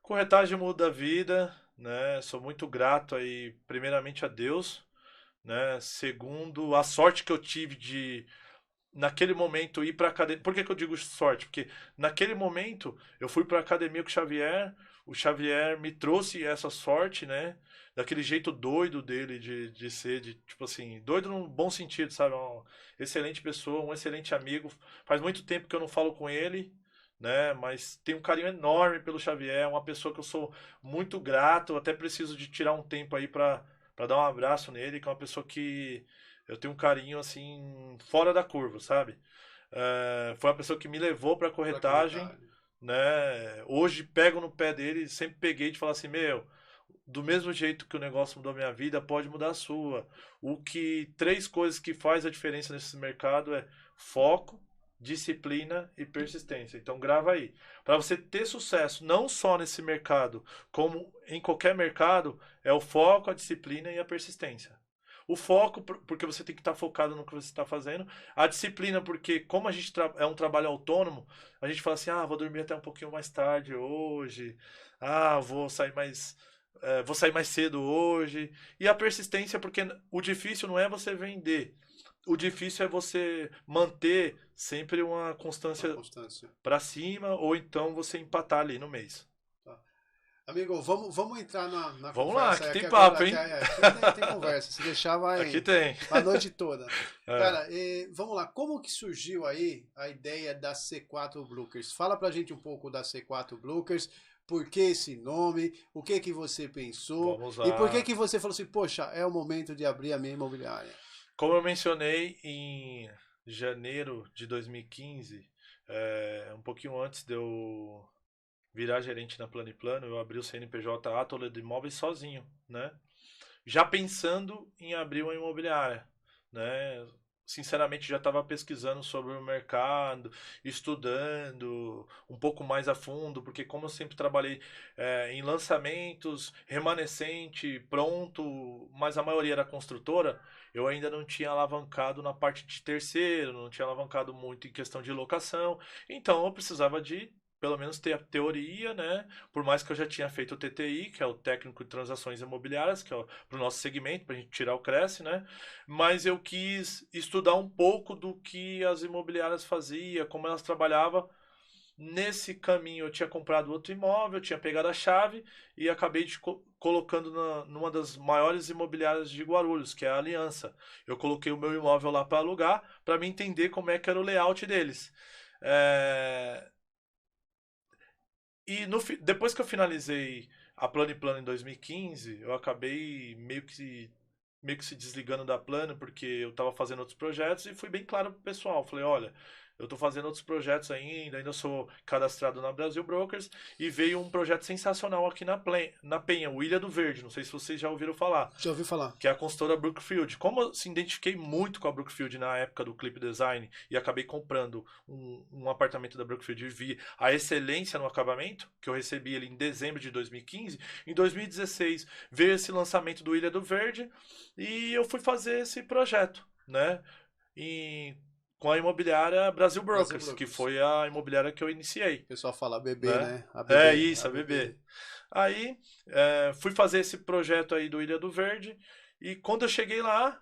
Corretagem muda a vida, né? Sou muito grato aí, primeiramente a Deus, né? Segundo, a sorte que eu tive de naquele momento ir para academia. Por que eu digo sorte? Porque naquele momento eu fui para academia com o Xavier me trouxe essa sorte, né? Daquele jeito doido dele de ser, de tipo assim, doido no bom sentido, sabe? Uma excelente pessoa, um excelente amigo. Faz muito tempo que eu não falo com ele, né? Mas tenho um carinho enorme pelo Xavier, uma pessoa que eu sou muito grato, até preciso de tirar um tempo aí para dar um abraço nele, que é uma pessoa que eu tenho um carinho assim fora da curva, sabe? Foi uma pessoa que me levou para corretagem, né? Hoje pego no pé dele, sempre peguei de falar assim, meu, do mesmo jeito que o negócio mudou a minha vida, pode mudar a sua. Três coisas que faz a diferença nesse mercado é foco, disciplina e persistência. Então grava aí. Para você ter sucesso, não só nesse mercado, como em qualquer mercado, é o foco, a disciplina e a persistência. O foco, porque você tem que estar focado no que você está fazendo. A disciplina, porque como a gente é um trabalho autônomo, a gente fala assim, vou dormir até um pouquinho mais tarde hoje. Vou sair mais cedo hoje. E a persistência, porque o difícil não é você vender. O difícil é você manter sempre uma constância para cima, ou então você empatar ali no mês. Amigo, vamos entrar na vamos conversa. Lá, que tem papo, agora, hein? Aqui tem conversa. Se deixar, vai aqui tem. a noite toda. Cara, vamos lá. Como que surgiu aí a ideia da C4 Brokers? Fala pra gente um pouco da C4 Brokers. Por que esse nome? O que que você pensou? Vamos lá. E por que você falou assim, poxa, é o momento de abrir a minha imobiliária? Como eu mencionei, em janeiro de 2015, um pouquinho antes de eu virar gerente na Plano e Plano, eu abri o CNPJ A Toledo Imóveis sozinho, né? Já pensando em abrir uma imobiliária, né? Sinceramente, já estava pesquisando sobre o mercado, estudando um pouco mais a fundo, porque como eu sempre trabalhei em lançamentos, remanescente, pronto, mas a maioria era construtora, eu ainda não tinha alavancado na parte de terceiro, não tinha alavancado muito em questão de locação, então eu precisava de pelo menos ter a teoria, né? Por mais que eu já tinha feito o TTI, que é o técnico de transações imobiliárias, que é para o nosso segmento, para a gente tirar o Cresce, né? Mas eu quis estudar um pouco do que as imobiliárias faziam, como elas trabalhavam, Nesse caminho eu tinha comprado outro imóvel, tinha pegado a chave e acabei colocando numa das maiores imobiliárias de Guarulhos, que é a Aliança. Eu coloquei o meu imóvel lá para alugar, para me entender como é que era o layout deles. É, E depois que eu finalizei a Plano e Plano em 2015, eu acabei meio que se desligando da Plano, porque eu estava fazendo outros projetos e fui bem claro pro pessoal. Falei, olha, eu estou fazendo outros projetos ainda sou cadastrado na Brasil Brokers e veio um projeto sensacional aqui na Penha, o Ilha do Verde. Não sei se vocês já ouviram falar. Já ouvi falar. Que é a consultora Brookfield. Como eu se identifiquei muito com a Brookfield na época do Clip Design e acabei comprando um apartamento da Brookfield e vi a excelência no acabamento, que eu recebi ele em dezembro de 2015, em 2016 veio esse lançamento do Ilha do Verde e eu fui fazer esse projeto, né? E com a imobiliária Brasil Brokers, que foi a imobiliária que eu iniciei. O pessoal fala BB, né? A BB, é isso, a BB. Aí fui fazer esse projeto aí do Ilha do Verde e quando eu cheguei lá,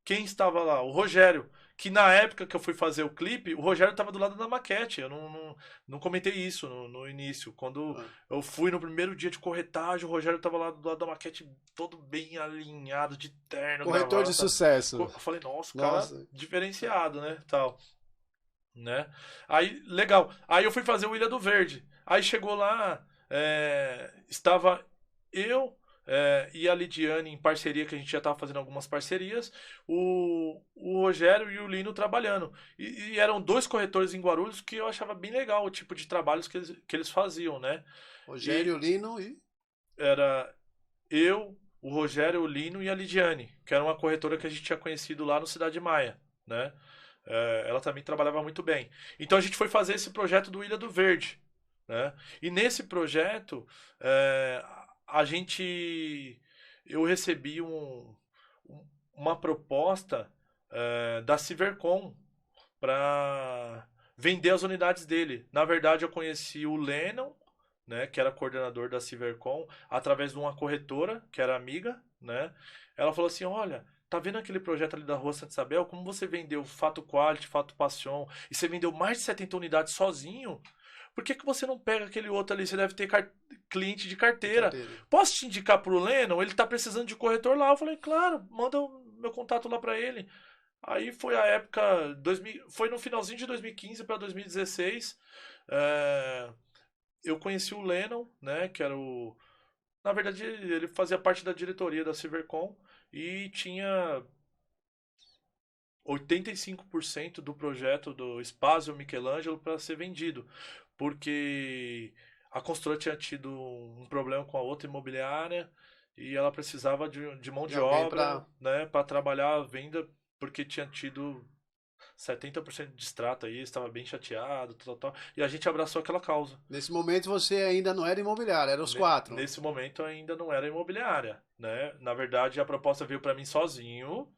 quem estava lá? O Rogério, que na época que eu fui fazer o clipe, o Rogério estava do lado da maquete. Eu não comentei isso no início. Quando eu fui no primeiro dia de corretagem, o Rogério estava lá do lado da maquete, todo bem alinhado, de terno. Corretor gravata, de sucesso. Eu falei, nossa, cara, diferenciado, né? Tal. Né? Aí, legal. Aí eu fui fazer o Ilha do Verde. Aí chegou lá, estava eu e a Lidiane em parceria, que a gente já estava fazendo algumas parcerias, o Rogério e o Lino trabalhando. E eram dois corretores em Guarulhos que eu achava bem legal o tipo de trabalhos que eles faziam, né? Rogério, o Lino e... Era eu, o Rogério, o Lino e a Lidiane, que era uma corretora que a gente tinha conhecido lá no Cidade Maia, né? Ela também trabalhava muito bem. Então a gente foi fazer esse projeto do Ilha do Verde, né? E nesse projeto eu recebi uma proposta da Civercom para vender as unidades dele. Na verdade eu conheci o Lennon, né, que era coordenador da Civercom, através de uma corretora que era amiga, né? Ela falou assim, olha, tá vendo aquele projeto ali da Rua Santa Isabel? Como você vendeu Fato Quality, Fato Passion, e você vendeu mais de 70 unidades sozinho? Por que você não pega aquele outro ali? Você deve ter cliente de carteira. Posso te indicar pro Lennon? Ele tá precisando de corretor lá. Eu falei, claro, manda o meu contato lá para ele. Aí foi a época, foi no finalzinho de 2015 para 2016. Eu conheci o Lennon, né, que era o... Na verdade, ele fazia parte da diretoria da Civercom e tinha 85% do projeto do Spazio Michelangelo para ser vendido, porque a construtora tinha tido um problema com a outra imobiliária e ela precisava de mão de obra, né, para trabalhar a venda, porque tinha tido 70% de extrato aí, estava bem chateado, tal. E a gente abraçou aquela causa. Nesse momento você ainda não era imobiliária, eram os quatro. Nesse momento ainda não era imobiliária, né? Na verdade, a proposta veio para mim sozinho,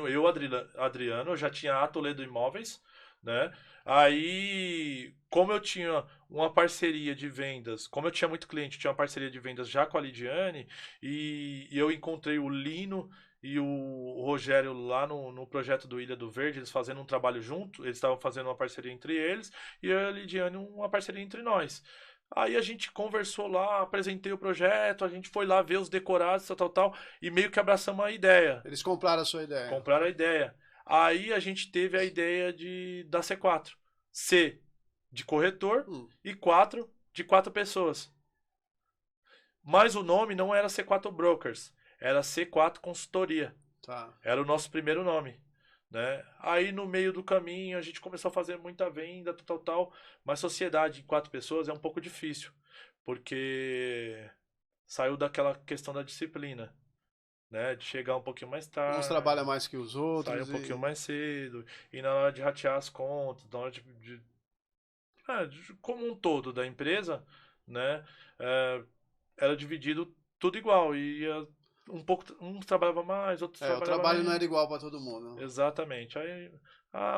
eu, Adriano, eu já tinha a Toledo Imóveis, né? Aí, como eu tinha uma parceria de vendas, como eu tinha muito cliente, tinha uma parceria de vendas já com a Lidiane, e eu encontrei o Lino e o Rogério lá no projeto do Ilha do Verde, eles fazendo um trabalho junto, eles estavam fazendo uma parceria entre eles, e eu e a Lidiane uma parceria entre nós. Aí a gente conversou lá, apresentei o projeto, a gente foi lá ver os decorados, tal, e meio que abraçamos a ideia. Eles compraram a sua ideia. Compraram a ideia. Aí a gente teve a ideia da C4. C de corretor e 4 de 4 pessoas. Mas o nome não era C4 Brokers, era C4 Consultoria. Tá. Era o nosso primeiro nome. Né? Aí no meio do caminho a gente começou a fazer muita venda, tal, mas sociedade em 4 pessoas é um pouco difícil, porque saiu daquela questão da disciplina, né? De chegar um pouquinho mais tarde. Uns trabalham mais que os outros. Sair um pouquinho mais cedo, e na hora de ratear as contas, na hora como um todo da empresa, né? Era dividido tudo igual, e uns trabalhava mais, outros trabalhavam o trabalho menos. Não era igual para todo mundo. Exatamente. Aí,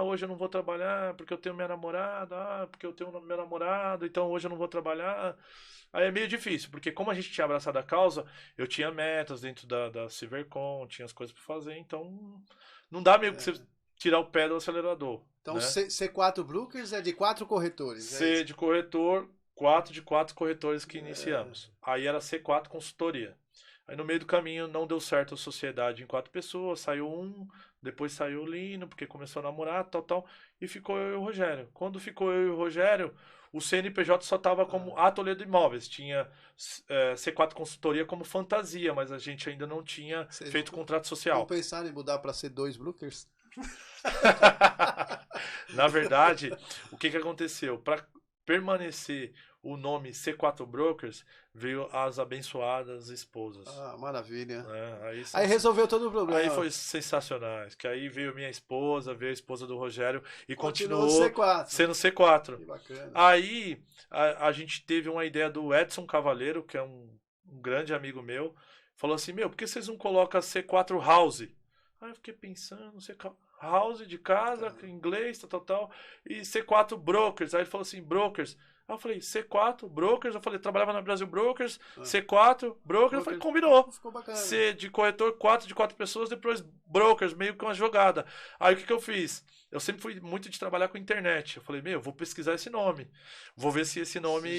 hoje eu não vou trabalhar porque eu tenho minha namorada, porque eu tenho meu namorado, então hoje eu não vou trabalhar. Aí é meio difícil, porque como a gente tinha abraçado a causa, eu tinha metas dentro da Civercom, tinha as coisas para fazer, então não dá meio que você tirar o pé do acelerador. Então, né? C4 Brokers é de 4 corretores. C de corretor, 4 de 4 corretores que iniciamos. Aí era C4 consultoria. Aí no meio do caminho não deu certo a sociedade em 4 pessoas, saiu um, depois saiu o Lino, porque começou a namorar, tal, e ficou eu e o Rogério. Quando ficou eu e o Rogério, o CNPJ só estava como A Toledo Imóveis, tinha C4 Consultoria como fantasia, mas a gente ainda não tinha feito contrato social. Vamos pensar em mudar para C2 Brokers? Na verdade, o que aconteceu? Para permanecer o nome C4 Brokers, veio as abençoadas esposas. Ah, maravilha. Aí resolveu todo o problema. Aí foi sensacional. Que aí veio minha esposa, veio a esposa do Rogério e continuou C4. Sendo C4. Que bacana. Aí a gente teve uma ideia do Edson Cavaleiro, que é um grande amigo meu, falou assim, por que vocês não colocam C4 House? Aí eu fiquei pensando, C4 House de casa, inglês, tal, e C4 Brokers. Aí ele falou assim, Brokers. Aí eu falei, C4 Brokers. Eu falei, trabalhava na Brasil Brokers, C4 Brokers. Eu falei, combinou. Ficou bacana. C de corretor, 4 de 4 pessoas, depois Brokers, meio que uma jogada. Aí o que eu fiz? Eu sempre fui muito de trabalhar com internet. Eu falei, vou pesquisar esse nome. Vou ver se esse nome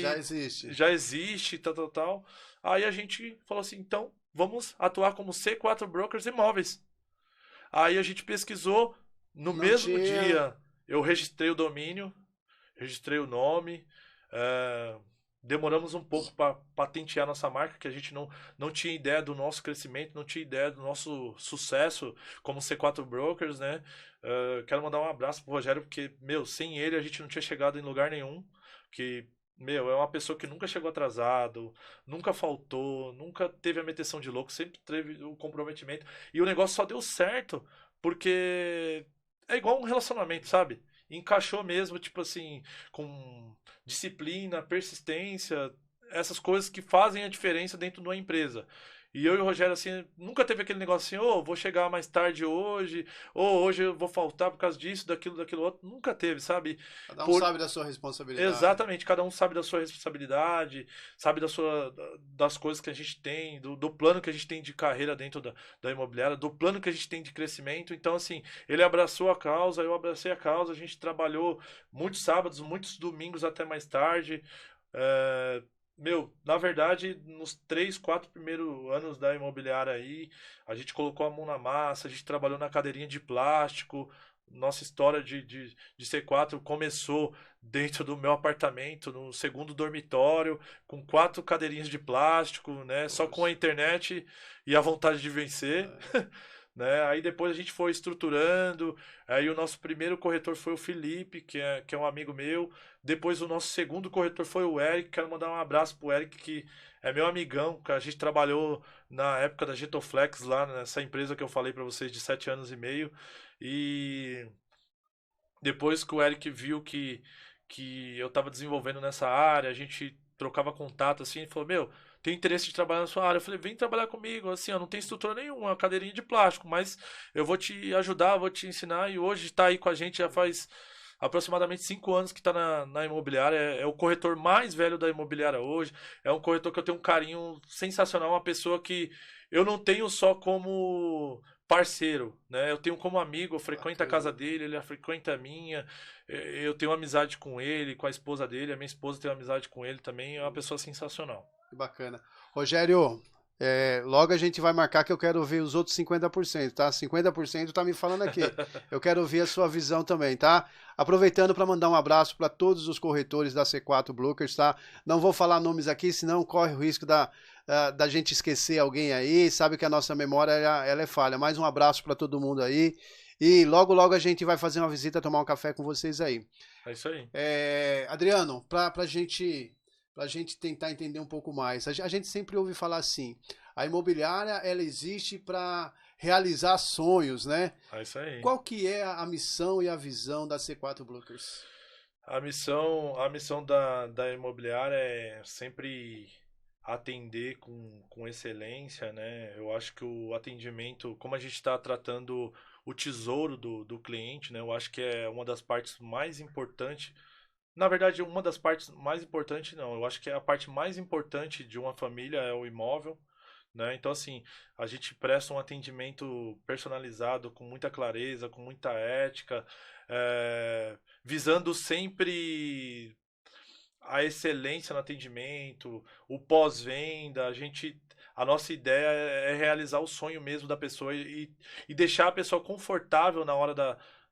já existe, tal. Aí a gente falou assim, então, vamos atuar como C4 Brokers Imóveis. Aí a gente pesquisou, no mesmo dia eu registrei o domínio, registrei o nome, demoramos um pouco para patentear nossa marca, que a gente não tinha ideia do nosso crescimento, não tinha ideia do nosso sucesso como C4 Brokers, né? Quero mandar um abraço pro Rogério, porque, sem ele a gente não tinha chegado em lugar nenhum, que... é uma pessoa que nunca chegou atrasado, nunca faltou, nunca teve a meteção de louco, sempre teve o comprometimento. E o negócio só deu certo porque é igual um relacionamento, sabe? Encaixou mesmo, tipo assim, com disciplina, persistência, essas coisas que fazem a diferença dentro de uma empresa. E eu e o Rogério, assim, nunca teve aquele negócio assim, vou chegar mais tarde hoje, ou hoje eu vou faltar por causa disso, daquilo outro. Nunca teve, sabe? Cada um sabe da sua responsabilidade. Exatamente, cada um sabe da sua responsabilidade, sabe das coisas que a gente tem, do plano que a gente tem de carreira dentro da imobiliária, do plano que a gente tem de crescimento. Então, assim, ele abraçou a causa, eu abracei a causa, a gente trabalhou muitos sábados, muitos domingos até mais tarde. Na verdade, nos 3, 4 primeiros anos da imobiliária aí, a gente colocou a mão na massa, a gente trabalhou na cadeirinha de plástico. Nossa história de C4 começou dentro do meu apartamento, no segundo dormitório, com 4 cadeirinhas de plástico, né? Só com a internet e a vontade de vencer. Né? Aí depois a gente foi estruturando. Aí o nosso primeiro corretor foi o Felipe, que é um amigo meu. Depois o nosso segundo corretor foi o Eric. Quero mandar um abraço pro Eric, que é meu amigão, que a gente trabalhou na época da Getoflex, lá nessa empresa que eu falei para vocês de 7 anos e meio. E depois que o Eric viu que eu estava desenvolvendo nessa área, a gente trocava contato assim, e falou, tem interesse de trabalhar na sua área? Eu falei, vem trabalhar comigo, assim, eu não tenho estrutura nenhuma, uma cadeirinha de plástico, mas eu vou te ajudar, vou te ensinar, e hoje está aí com a gente, já faz aproximadamente 5 anos que está na imobiliária, é o corretor mais velho da imobiliária hoje, é um corretor que eu tenho um carinho sensacional, uma pessoa que eu não tenho só como parceiro, né? Eu tenho como amigo, eu frequento a casa dele, ele frequenta a minha, eu tenho amizade com ele, com a esposa dele, a minha esposa tem amizade com ele também, é uma pessoa sensacional. Que bacana. Rogério, logo a gente vai marcar que eu quero ouvir os outros 50%, tá? 50% tá me falando aqui. Eu quero ouvir a sua visão também, tá? Aproveitando para mandar um abraço para todos os corretores da C4 Brokers, tá? Não vou falar nomes aqui, senão corre o risco da gente esquecer alguém aí. Sabe que a nossa memória ela é falha. Mais um abraço para todo mundo aí. E logo, logo a gente vai fazer uma visita, tomar um café com vocês aí. É isso aí. Adriano, pra gente tentar entender um pouco mais, a gente sempre ouve falar assim, a imobiliária ela existe para realizar sonhos, né? É isso aí. Qual que é a missão e a visão da C4 Brokers? A missão da imobiliária é sempre atender com excelência, né? Eu acho que o atendimento, como a gente está tratando o tesouro do cliente, né? Eu acho que é uma das partes mais importantes. Na verdade, uma das partes mais importantes, não. Eu acho que a parte mais importante de uma família é o imóvel. né? Então, assim, a gente presta um atendimento personalizado, com muita clareza, com muita ética, visando sempre a excelência no atendimento, o pós-venda. A nossa ideia é realizar o sonho mesmo da pessoa e deixar a pessoa confortável na hora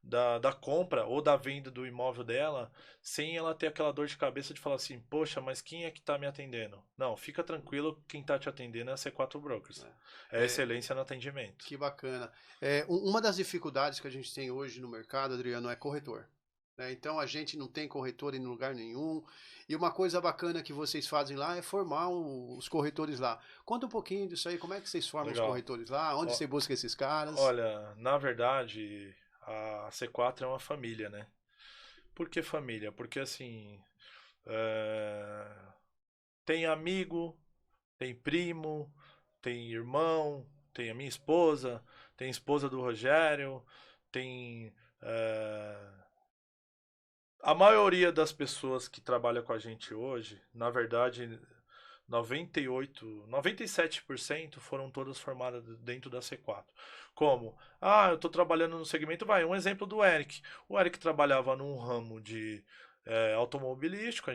da compra ou da venda do imóvel dela, sem ela ter aquela dor de cabeça de falar assim, poxa, mas quem é que está me atendendo? Não, fica tranquilo, quem está te atendendo é a C4 Brokers. É excelência no atendimento. Que bacana. Uma das dificuldades que a gente tem hoje no mercado, Adriano, é corretor. Então a gente não tem corretor em lugar nenhum. E uma coisa bacana que vocês fazem lá é formar os corretores lá. Conta um pouquinho disso aí, como é que vocês formam os corretores lá? Onde você busca esses caras? Olha, na verdade, a C4 é uma família, né? Por que família? Porque assim, tem amigo, tem primo, tem irmão, tem a minha esposa, tem a esposa do Rogério, tem a maioria das pessoas que trabalham com a gente hoje, na verdade, 98, 97% foram todas formadas dentro da C4. Como? Ah, eu estou trabalhando no segmento, um exemplo do Eric. O Eric trabalhava num ramo de automobilístico,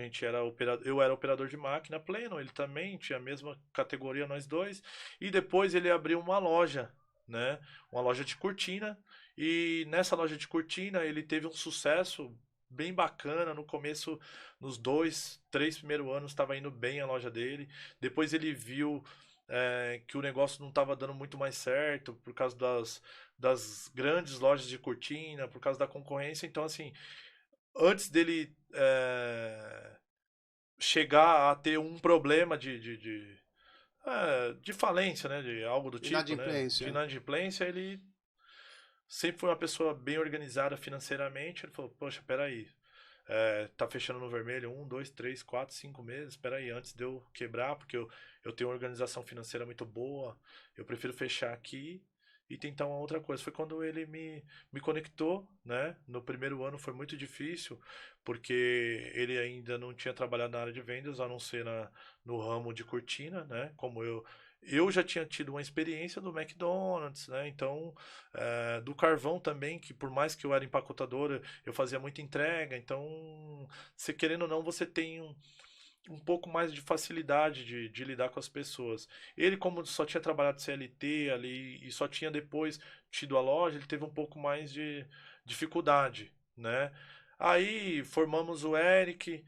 eu era operador de máquina pleno, ele também tinha a mesma categoria, nós dois, e depois ele abriu uma loja, né? Uma loja de cortina, e nessa loja de cortina ele teve um sucesso bem bacana. No começo, nos 2, 3 primeiros anos, estava indo bem a loja dele. Depois ele viu que o negócio não estava dando muito mais certo por causa das grandes lojas de cortina, por causa da concorrência. Então, assim, antes dele chegar a ter um problema de falência, né, de algo do tipo, né, de inadimplência, ele sempre foi uma pessoa bem organizada financeiramente. Ele falou, poxa, peraí, tá fechando no vermelho 1, 2, 3, 4, 5 meses, espera aí, antes de eu quebrar, porque eu tenho uma organização financeira muito boa, eu prefiro fechar aqui e tentar uma outra coisa. Foi quando ele me conectou, né? No primeiro ano foi muito difícil, porque ele ainda não tinha trabalhado na área de vendas, a não ser no ramo de cortina, né? Como eu já tinha tido uma experiência do McDonald's, né? Então, do carvão também, que por mais que eu era empacotadora, eu fazia muita entrega. Então, se querendo ou não, você tem um pouco mais de facilidade de lidar com as pessoas. Ele, como só tinha trabalhado CLT ali e só tinha depois tido a loja, ele teve um pouco mais de dificuldade, né? Aí formamos o Eric,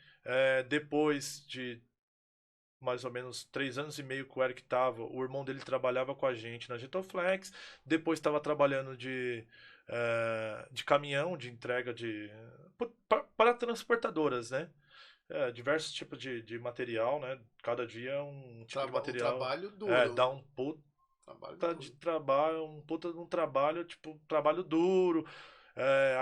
depois de mais ou menos 3 anos e meio que o Eric estava, o irmão dele trabalhava com a gente na Getoflex, depois estava trabalhando de caminhão, de entrega para transportadoras, né? Diversos tipos de material, né? Cada dia é um tipo de material. Um trabalho duro. Dá um puta de trabalho, um puta de um trabalho, tipo, trabalho duro.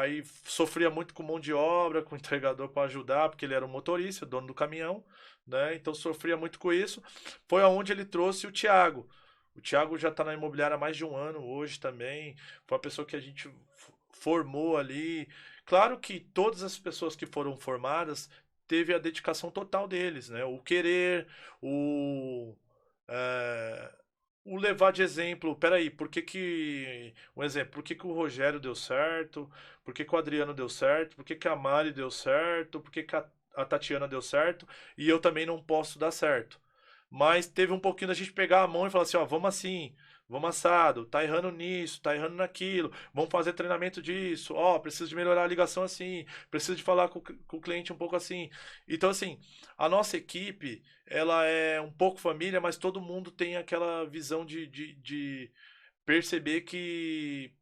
Aí sofria muito com mão de obra, com o entregador para ajudar, porque ele era um motorista, dono do caminhão, né? Então sofria muito com isso. Foi aonde ele trouxe o Thiago. O Thiago já está na imobiliária há mais de um ano hoje também. Foi uma pessoa que a gente formou ali. Claro que todas as pessoas que foram formadas teve a dedicação total deles, né? O querer, o levar de exemplo. Peraí, um exemplo, por que o Rogério deu certo? Por que o Adriano deu certo? Por que a Mari deu certo? Por que a Tatiana deu certo? E eu também não posso dar certo. Mas teve um pouquinho da gente pegar a mão e falar assim, ó, vamos assim, vamos assado, tá errando nisso, tá errando naquilo, vamos fazer treinamento disso, ó, preciso de melhorar a ligação assim, preciso de falar com o cliente um pouco assim. Então, assim, a nossa equipe, ela é um pouco família, mas todo mundo tem aquela visão de perceber que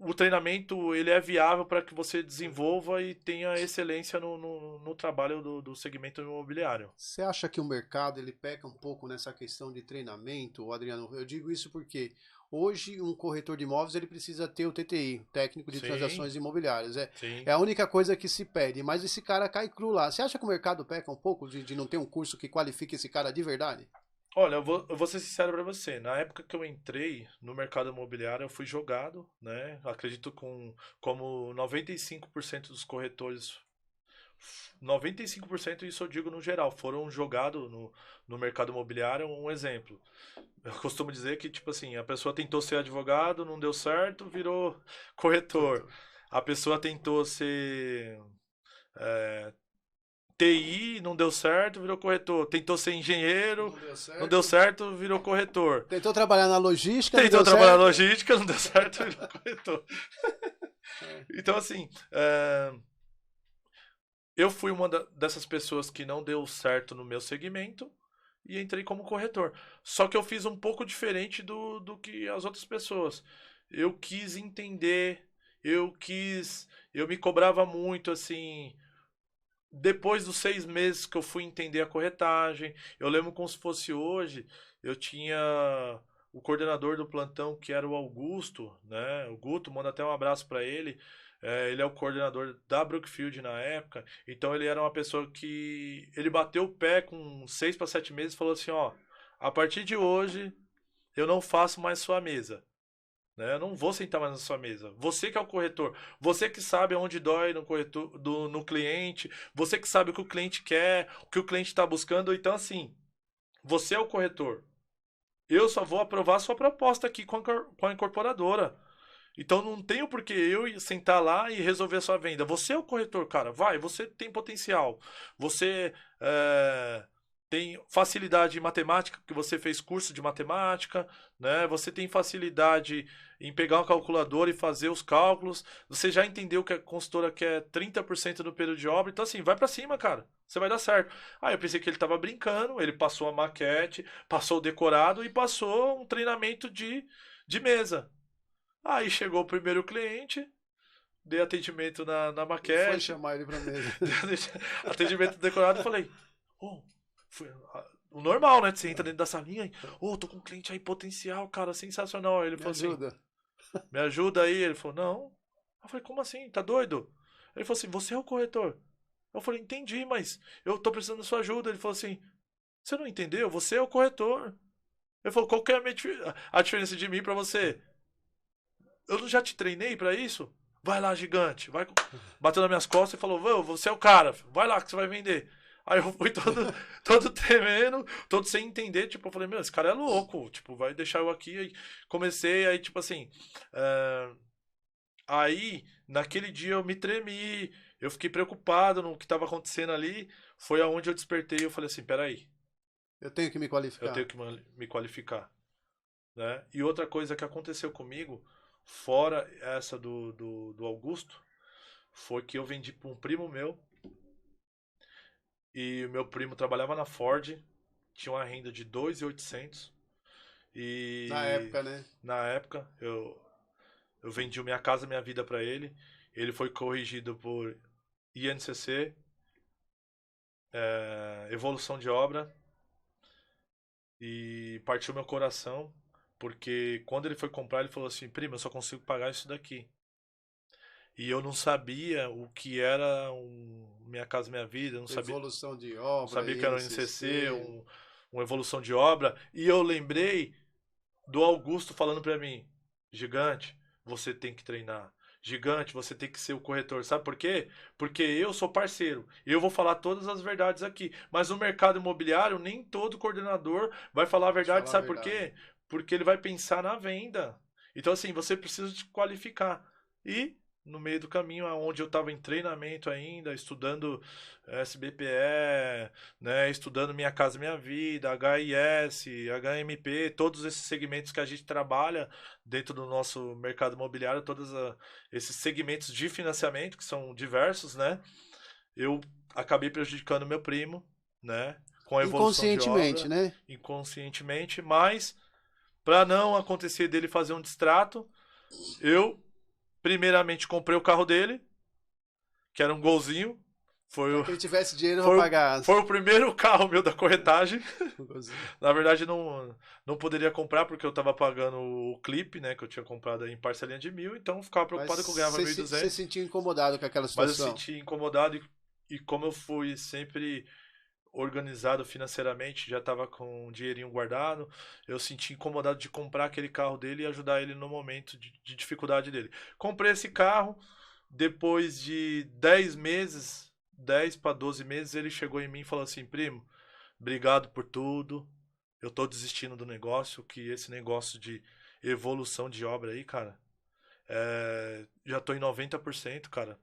o treinamento ele é viável para que você desenvolva e tenha excelência no trabalho do segmento imobiliário. Você acha que o mercado ele peca um pouco nessa questão de treinamento, Adriano? Eu digo isso porque hoje um corretor de imóveis ele precisa ter o TTI, técnico de transações imobiliárias. É a única coisa que se pede, mas esse cara cai cru lá. Você acha que o mercado peca um pouco de não ter um curso que qualifique esse cara de verdade? Olha, eu vou ser sincero para você. Na época que eu entrei no mercado imobiliário, eu fui jogado, né? Acredito como 95% dos corretores 95%, isso eu digo no geral, foram jogados no mercado imobiliário. Um exemplo. Eu costumo dizer que, tipo assim, a pessoa tentou ser advogado, não deu certo, virou corretor. A pessoa tentou ser TI, não deu certo, virou corretor. Tentou ser engenheiro, não deu certo, virou corretor. Tentou trabalhar na logística, Tentou trabalhar na logística, não deu certo, virou corretor. Então, assim, eu fui uma dessas pessoas que não deu certo no meu segmento e entrei como corretor. Só que eu fiz um pouco diferente do que as outras pessoas. Eu quis entender, eu me cobrava muito, assim, depois dos 6 meses que eu fui entender a corretagem. Eu lembro como se fosse hoje, eu tinha o coordenador do plantão, que era o Augusto, né? O Guto, manda até um abraço para ele. Ele é o coordenador da Brookfield na época. Então ele era uma pessoa que ele bateu o pé com 6 para 7 meses e falou assim, ó, a partir de hoje eu não faço mais sua mesa. Né? Eu não vou sentar mais na sua mesa. Você que é o corretor, você que sabe onde dói no corretor, no cliente, você que sabe o que o cliente quer, o que o cliente está buscando. Então, assim, você é o corretor. Eu só vou aprovar a sua proposta aqui com a incorporadora. Então não tenho por que eu sentar lá e resolver a sua venda. Você é o corretor, cara. Vai, você tem potencial. Você tem facilidade em matemática, porque você fez curso de matemática, né? Você tem facilidade em pegar uma calculadora e fazer os cálculos. Você já entendeu que a consultora quer 30% do período de obra. Então, assim, vai pra cima, cara. Você vai dar certo. Eu pensei que ele tava brincando. Ele passou a maquete, passou o decorado e passou um treinamento de mesa. Aí chegou o primeiro cliente, dei atendimento na maquete. Foi chamar ele pra mesa. Atendimento decorado e falei, o normal, né? Você entra dentro da salinha e, tô com um cliente aí potencial, cara, sensacional. Aí ele falou ajuda. assim, me ajuda aí. Ele falou, não. Eu falei, como assim? Tá doido? Ele falou assim, você é o corretor. Eu falei, entendi, mas eu tô precisando da sua ajuda. Ele falou assim, você não entendeu? Você é o corretor. Ele falou, qual que é a diferença de mim pra você? Eu já te treinei pra isso? Vai lá, gigante. Vai. Bateu nas minhas costas e falou, você é o cara. Vai lá que você vai vender. Aí eu fui todo tremendo, todo sem entender. Tipo, eu falei, meu, esse cara é louco. Tipo, vai deixar eu aqui. Aí comecei, aí tipo assim... Aí, naquele dia eu me tremi. Eu fiquei preocupado no que estava acontecendo ali. Foi aonde eu despertei. Eu falei assim, peraí. Eu tenho que me qualificar. Eu tenho que me qualificar. Né? E outra coisa que aconteceu comigo, fora essa do Augusto, foi que eu vendi para um primo meu. E o meu primo trabalhava na Ford, tinha uma renda de 2.800. E na época, né? Na época, eu vendi Minha Casa Minha Vida para ele. Ele foi corrigido por INCC, evolução de obra, e partiu meu coração, porque quando ele foi comprar, ele falou assim, primo, eu só consigo pagar isso daqui. E eu não sabia o que era Minha Casa Minha Vida, não sabia. Evolução de obra. Não sabia que era um INCC, uma evolução de obra. E eu lembrei do Augusto falando pra mim, gigante, você tem que treinar. Gigante, você tem que ser o corretor. Sabe por quê? Porque eu sou parceiro. Eu vou falar todas as verdades aqui. Mas no mercado imobiliário, nem todo coordenador vai falar a verdade. Sabe por quê? Porque ele vai pensar na venda. Então, assim, você precisa te qualificar. E no meio do caminho, onde eu estava em treinamento ainda, estudando SBPE, né, estudando Minha Casa Minha Vida, HIS, HMP, todos esses segmentos que a gente trabalha dentro do nosso mercado imobiliário, todos esses segmentos de financiamento, que são diversos, né, eu acabei prejudicando meu primo, né, com a evolução de obra. Inconscientemente, né? Inconscientemente, mas para não acontecer dele fazer um distrato, eu primeiramente comprei o carro dele, que era um Golzinho. Pra que ele tivesse dinheiro para pagar. Foi o primeiro carro meu da corretagem. Na verdade, não poderia comprar porque eu estava pagando o clipe, né? Que eu tinha comprado em parcelinha de 1.000, então eu ficava preocupado que eu ganhava 1.200. Você se sentia incomodado com aquela situação? Mas eu senti incomodado e como eu fui sempre organizado financeiramente, já estava com um dinheirinho guardado, eu senti incomodado de comprar aquele carro dele e ajudar ele no momento de dificuldade dele. Comprei esse carro, depois de 10 meses 10 para 12 meses, ele chegou em mim e falou assim, primo, obrigado por tudo, eu tô desistindo do negócio, que esse negócio de evolução de obra aí, cara, já tô em 90%, cara,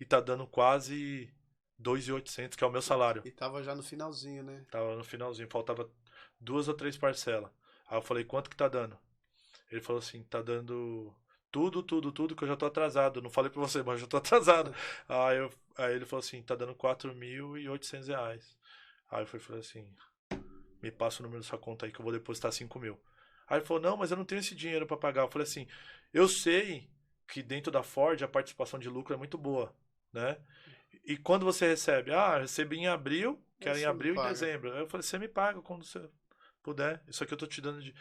e tá dando quase 2.800, que é o meu salário. E tava já no finalzinho, né? Tava no finalzinho, faltava 2 ou 3 parcelas. Aí eu falei, quanto que tá dando? Ele falou assim, tá dando tudo, que eu já tô atrasado. Não falei pra você, mas eu já tô atrasado. Aí ele falou assim, tá dando R$ 4.800. Aí eu falei assim, me passa o número da sua conta aí que eu vou depositar 5.000. Aí ele falou, não, mas eu não tenho esse dinheiro pra pagar. Eu falei assim, eu sei que dentro da Ford a participação de lucro é muito boa, né? E quando você recebe? Ah, eu recebi em abril, que era em Você me abril e paga. dezembro. Aí eu falei, você me paga quando você puder. Isso aqui eu tô te dando de.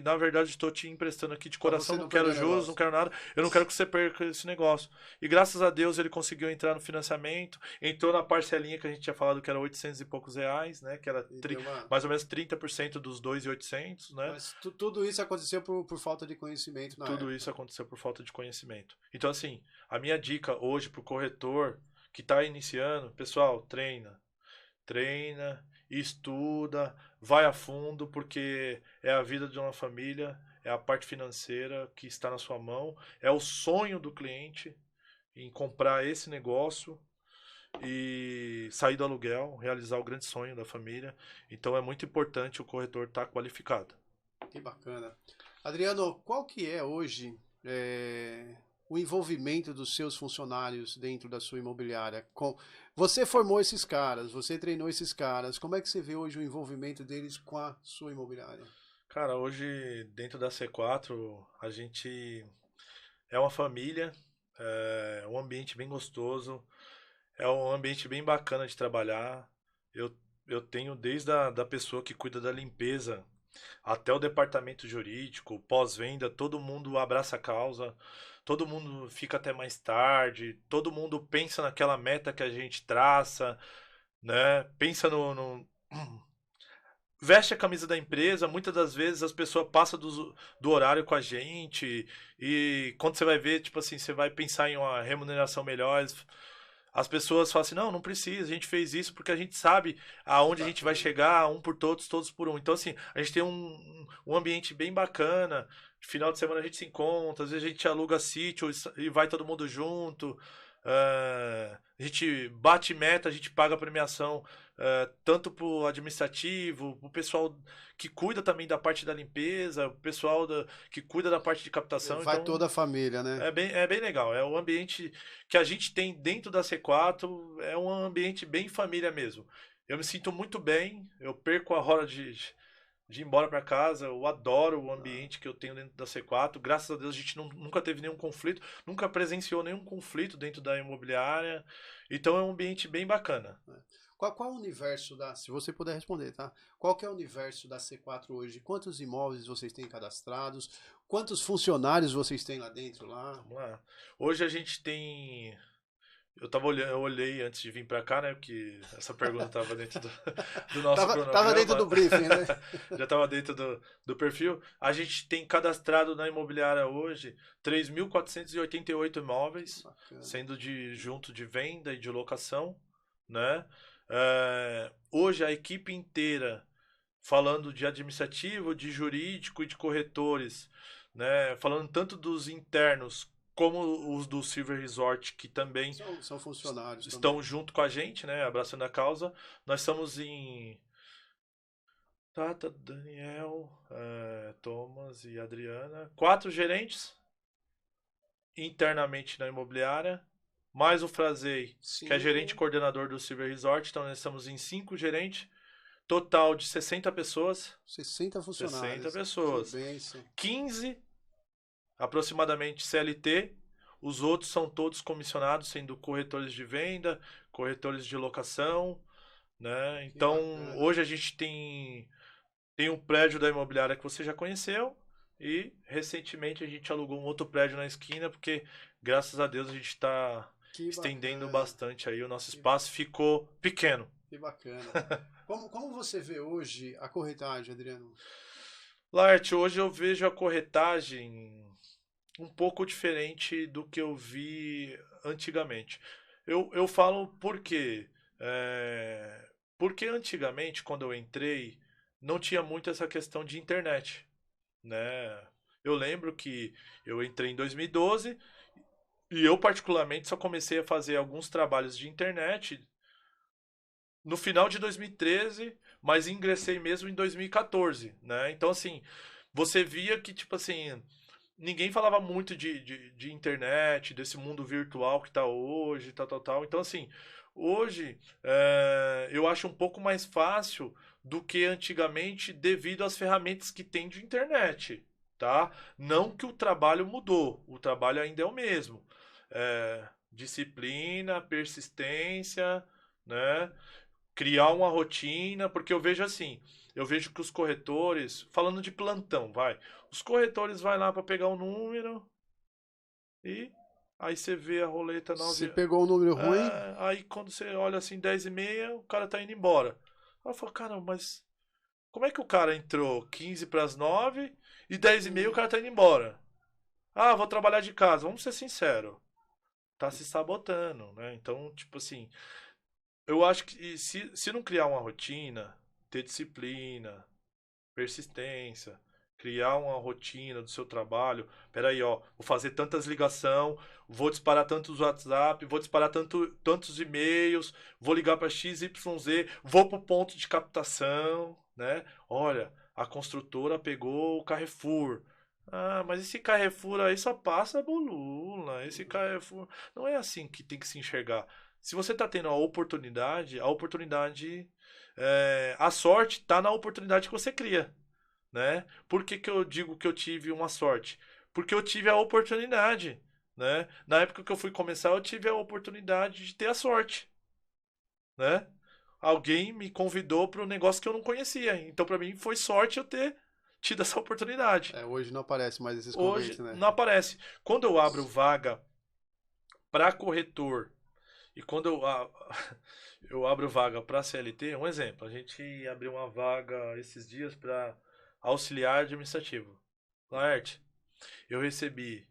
Na verdade, tô te emprestando aqui de Pra coração. você Não não quero perder juros, negócio. não quero nada. Eu não quero que você perca esse negócio. E graças a Deus ele conseguiu entrar no financiamento. Entrou na parcelinha que a gente tinha falado que era 800 e poucos reais, né? Que era E deu uma... mais ou menos 30% dos 2.800, né? Mas tudo isso aconteceu por falta de conhecimento na Tudo época. isso aconteceu por falta de conhecimento. Então, assim, a minha dica hoje pro corretor que está iniciando, pessoal, treina, estuda, vai a fundo, porque é a vida de uma família, é a parte financeira que está na sua mão, é o sonho do cliente em comprar esse negócio e sair do aluguel, realizar o grande sonho da família. Então é muito importante o corretor estar qualificado. Que bacana. Adriano, qual que é hoje o envolvimento dos seus funcionários dentro da sua imobiliária? Você formou esses caras, você treinou esses caras. Como é que você vê hoje o envolvimento deles com a sua imobiliária? Cara, hoje dentro da C4 a gente é uma família, é um ambiente bem gostoso, é um ambiente bem bacana de trabalhar. Eu, eu tenho desde da pessoa que cuida da limpeza até o departamento jurídico, pós-venda, todo mundo abraça a causa, todo mundo fica até mais tarde, todo mundo pensa naquela meta que a gente traça, né? Pensa veste a camisa da empresa, muitas das vezes as pessoas passam do horário com a gente e quando você vai ver, tipo assim, você vai pensar em uma remuneração melhor, as pessoas falam assim, não, não precisa, a gente fez isso porque a gente sabe Que aonde a gente vai bacana. chegar, um por todos, todos por um. Então, assim, a gente tem um ambiente bem bacana, final de semana a gente se encontra, às vezes a gente aluga sítio e vai todo mundo junto, a gente bate meta, a gente paga premiação tanto para o administrativo, o pessoal que cuida também da parte da limpeza, o pessoal que cuida da parte de captação. Vai Então, toda a família, né? é bem legal. É um ambiente que a gente tem dentro da C4, é um ambiente bem família mesmo. Eu me sinto muito bem, eu perco a hora de ir embora para casa, eu adoro o ambiente que eu tenho dentro da C4. Graças a Deus a gente nunca teve nenhum conflito, nunca presenciou nenhum conflito dentro da imobiliária. Então é um ambiente bem bacana. Qual é o universo se você puder responder, tá? Qual que é o universo da C4 hoje? Quantos imóveis vocês têm cadastrados? Quantos funcionários vocês têm lá dentro lá? Vamos lá. Hoje a gente tem. Eu olhei antes de vir para cá, né? Porque essa pergunta estava dentro do nosso Tava dentro do cronograma. briefing, né? Já estava dentro do perfil. A gente tem cadastrado na imobiliária hoje 3.488 imóveis, Bacana. sendo junto de venda e de locação, né? Hoje a equipe inteira, falando de administrativo, de jurídico e de corretores, né? Falando tanto dos internos como os do Silver Resort, que também São funcionários estão também. junto com a gente, né? Abraçando a causa. Nós estamos em Tata, Daniel, Thomas e Adriana. 4 gerentes internamente na imobiliária. Mais o Frazei, que é gerente e 5, coordenador do Silver Resort. Então nós estamos em 5 gerentes. Total de 60 pessoas. 60 60 funcionários. Que pessoas. bênção. 15 aproximadamente CLT. Os outros são todos comissionados, sendo corretores de venda, corretores de locação, né? Que Então, bacana. hoje a gente tem um prédio da imobiliária que você já conheceu e recentemente a gente alugou um outro prédio na esquina porque graças a Deus a gente está Que estendendo bacana. bastante aí, o nosso Que, espaço ficou pequeno. que bacana. Como você vê hoje a corretagem, Adriano? Laerte, hoje eu vejo a corretagem um pouco diferente do que eu vi antigamente. Eu falo por quê? Porque antigamente, quando eu entrei, não tinha muito essa questão de internet, né? Eu lembro que eu entrei em 2012 e eu particularmente só comecei a fazer alguns trabalhos de internet no final de 2013, mas ingressei mesmo em 2014, né? Então, assim, você via que, tipo assim, ninguém falava muito de internet, desse mundo virtual que tá hoje, tal, tal, tal. Então, assim, hoje eu acho um pouco mais fácil do que antigamente devido às ferramentas que tem de internet, tá? Não que o trabalho mudou, o trabalho ainda é o mesmo. Disciplina, persistência, né? Criar uma rotina, porque eu vejo assim, eu vejo que os corretores, falando de plantão, vai, os corretores vai lá para pegar um número e aí você vê a roleta Se 9, pegou um número ruim, aí quando você olha assim 10h30, o cara tá indo embora. Aí eu falo, caramba, mas como é que o cara entrou 15 para as 9 e 10h30 o cara tá indo embora? Ah, vou trabalhar de casa, vamos ser sinceros, tá se sabotando, né? Então, tipo assim, eu acho que se não criar uma rotina, ter disciplina, persistência, criar uma rotina do seu trabalho. Peraí, ó, vou fazer tantas ligações, vou disparar tantos WhatsApp, vou disparar tantos e-mails, vou ligar para XYZ, vou pro ponto de captação, né? Olha, a construtora pegou o Carrefour. Ah, mas esse Carrefour aí só passa a bolula. Esse Carrefour. Não é assim que tem que se enxergar. Se você está tendo a oportunidade. A sorte está na oportunidade que você cria, né? Por que eu digo que eu tive uma sorte? Porque eu tive a oportunidade, né? Na época que eu fui começar, eu tive a oportunidade de ter a sorte, né? Alguém me convidou para um negócio que eu não conhecia. Então, para mim, foi sorte eu ter tido essa oportunidade. hoje não aparece mais esses convites, Hoje né? não aparece. Quando eu abro vaga para corretor e quando eu abro vaga para CLT, um exemplo, a gente abriu uma vaga esses dias para auxiliar administrativo. Laerte, eu recebi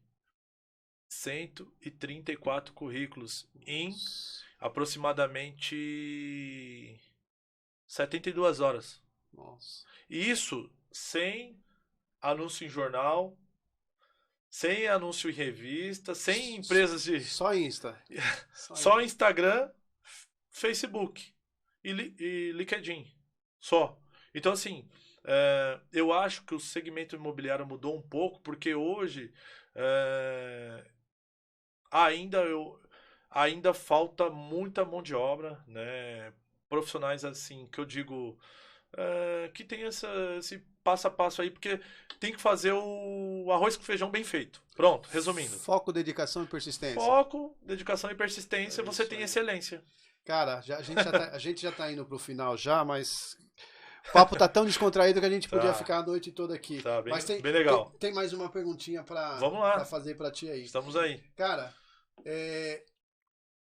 134 currículos em Nossa. aproximadamente 72 horas. Nossa. E isso sem anúncio em jornal, sem anúncio em revista, sem empresas de. Só Insta. Só Instagram, Facebook e LinkedIn. Só. Então, assim, eu acho que o segmento imobiliário mudou um pouco, porque hoje é, ainda eu ainda falta muita mão de obra, né? Profissionais assim, que eu digo que tem esse passo a passo aí, porque tem que fazer o arroz com feijão bem feito. Pronto, resumindo. Foco, dedicação e persistência. Foco, dedicação e persistência, É você isso tem aí. excelência. Cara, a gente já tá indo pro final já, mas o papo tá tão descontraído que a gente podia Tá, ficar a noite toda aqui. tá, bem, Mas tem, bem tem, legal. tem mais uma perguntinha Vamos pra lá, fazer pra ti aí. estamos aí. Cara,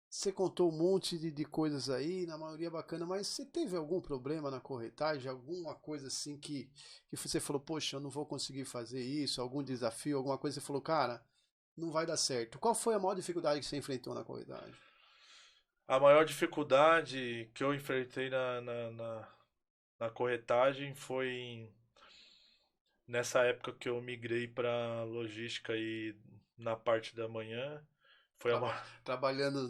você contou um monte de coisas aí, na maioria bacana, mas você teve algum problema na corretagem? Alguma coisa assim que você falou, poxa, eu não vou conseguir fazer isso? Algum desafio, alguma coisa que você falou, cara, não vai dar certo. Qual foi a maior dificuldade que você enfrentou na corretagem? A maior dificuldade que eu enfrentei na corretagem foi nessa época que eu migrei para logística e na parte da manhã. Foi a Traba- maior. Trabalhando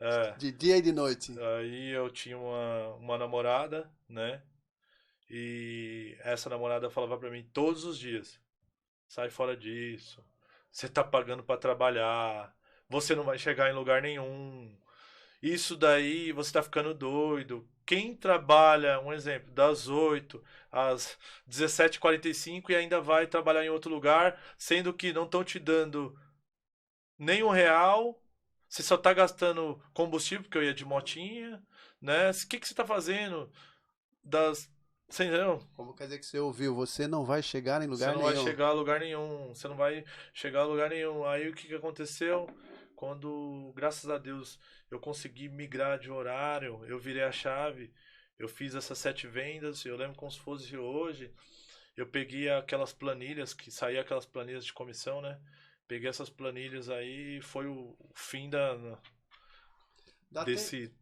É, de dia e de noite. aí eu tinha uma namorada, né? E essa namorada falava pra mim todos os dias: sai fora disso, você tá pagando pra trabalhar, você não vai chegar em lugar nenhum. Isso daí você tá ficando doido. Quem trabalha, um exemplo, das 8 às 17h45 e ainda vai trabalhar em outro lugar, sendo que não estão te dando nem R$ 1, você só tá gastando combustível, porque eu ia de motinha, né? O que você tá fazendo? Das. Você entendeu? Como quer dizer que você ouviu? Você não vai chegar em Você lugar não vai nenhum. chegar a lugar nenhum. Você não vai chegar a lugar nenhum. Aí o que aconteceu? Quando, graças a Deus, eu consegui migrar de horário, eu virei a chave, eu fiz essas 7 vendas, eu lembro como se fosse hoje. Eu peguei aquelas planilhas, que saía aquelas planilhas de comissão, né? Peguei essas planilhas aí e foi o fim Dá desse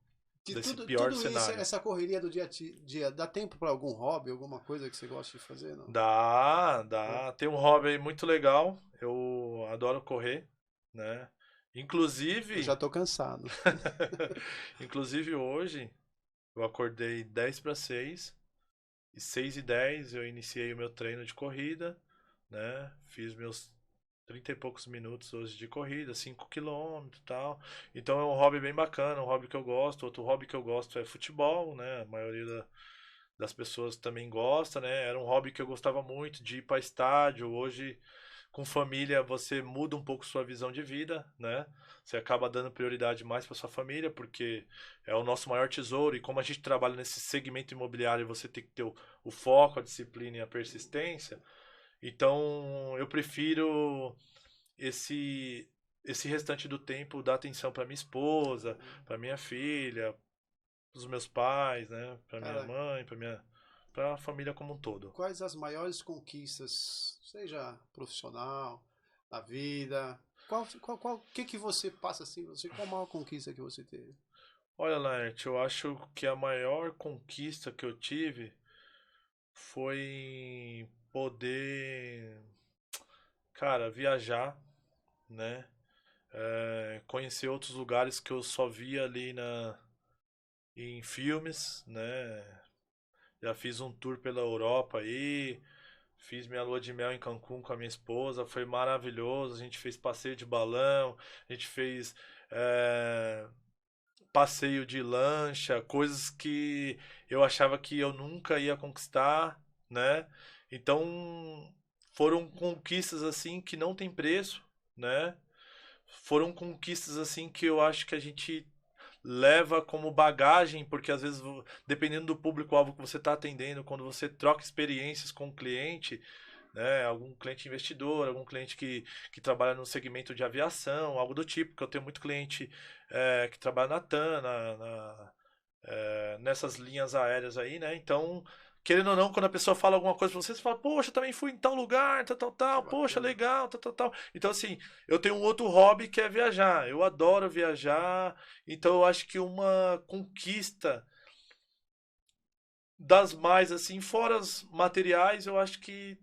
tudo pior isso, cenário. essa correria do dia a dia, dá tempo para algum hobby, alguma coisa que você gosta de fazer, não? Dá. Tem um hobby aí muito legal. Eu adoro correr, né? Eu já Inclusive, tô cansado. inclusive hoje eu acordei 10 para 6 e 6h10 eu iniciei o meu treino de corrida, né? Fiz meus 30 e poucos minutos hoje de corrida, 5 quilômetros e tal. Então é um hobby bem bacana, um hobby que eu gosto. Outro hobby que eu gosto é futebol, né? A maioria das pessoas também gosta, né? Era um hobby que eu gostava muito de ir para estádio. Hoje, com família, você muda um pouco sua visão de vida, né? Você acaba dando prioridade mais para sua família, porque é o nosso maior tesouro. E como a gente trabalha nesse segmento imobiliário, você tem que ter o foco, a disciplina e a persistência. Então, eu prefiro esse esse restante do tempo dar atenção para minha esposa, para minha filha, para os meus pais, né, para minha Cara, mãe, para a família como um todo. quais as maiores conquistas, seja profissional, na vida? O que você passa assim, qual a maior conquista que você teve? Olha, Laerte, eu acho que a maior conquista que eu tive foi poder, cara, viajar, né? Conhecer outros lugares que eu só via ali em filmes, né? Já fiz um tour pela Europa aí, fiz minha lua de mel em Cancún com a minha esposa, foi maravilhoso. A gente fez passeio de balão, a gente fez é, passeio de lancha, coisas que eu achava que eu nunca ia conquistar, né? Então foram conquistas assim que não tem preço, né? Foram conquistas assim que eu acho que a gente leva como bagagem, porque às vezes, dependendo do público-alvo que você está atendendo, quando você troca experiências com o cliente, né, algum cliente investidor, algum cliente que trabalha no segmento de aviação, algo do tipo, porque eu tenho muito cliente que trabalha na TAM, nessas linhas aéreas aí, né? Então, querendo ou não, quando a pessoa fala alguma coisa pra você, você fala, poxa, também fui em tal lugar, tal, tal, Que tal, poxa, bacana. legal, tal, tal, tal. Então, assim, eu tenho um outro hobby que é viajar. Eu adoro viajar, então eu acho que uma conquista das mais, assim, fora as materiais, eu acho que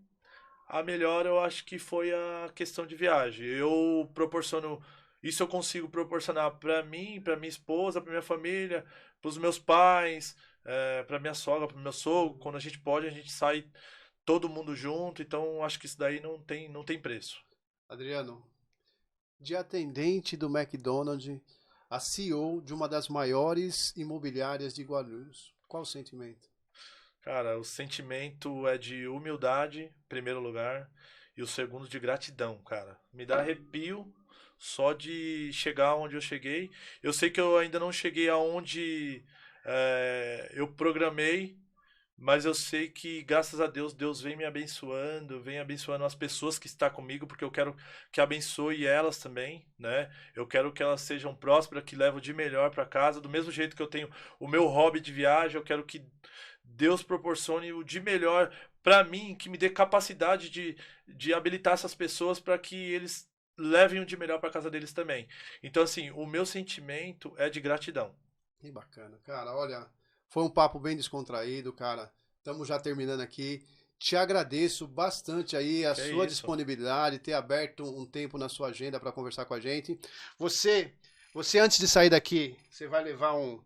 a melhor, eu acho que foi a questão de viagem. Eu proporciono, isso eu consigo proporcionar para mim, para minha esposa, para minha família, para os meus pais, para minha sogra, para meu sogro. Quando a gente pode, a gente sai todo mundo junto. Então, acho que isso daí não tem preço. Adriano, de atendente do McDonald's a CEO de uma das maiores imobiliárias de Guarulhos. Qual o sentimento? Cara, o sentimento é de humildade, em primeiro lugar, e o segundo de gratidão, cara. Me dá arrepio só de chegar onde eu cheguei. Eu sei que eu ainda não cheguei aonde eu programei, mas eu sei que, graças a Deus, Deus vem abençoando as pessoas que estão comigo, porque eu quero que abençoe elas também, né? Eu quero que elas sejam prósperas, que levam de melhor para casa, do mesmo jeito que eu tenho o meu hobby de viagem, eu quero que Deus proporcione o de melhor para mim, que me dê capacidade de habilitar essas pessoas para que eles levem o de melhor para casa deles também. Então, assim, o meu sentimento é de gratidão. Que bacana. Cara, olha, foi um papo bem descontraído, cara. Estamos já terminando aqui. Te agradeço bastante aí a Que é sua isso. disponibilidade, ter aberto um tempo na sua agenda para conversar com a gente. Você, você antes de sair daqui, você vai levar um,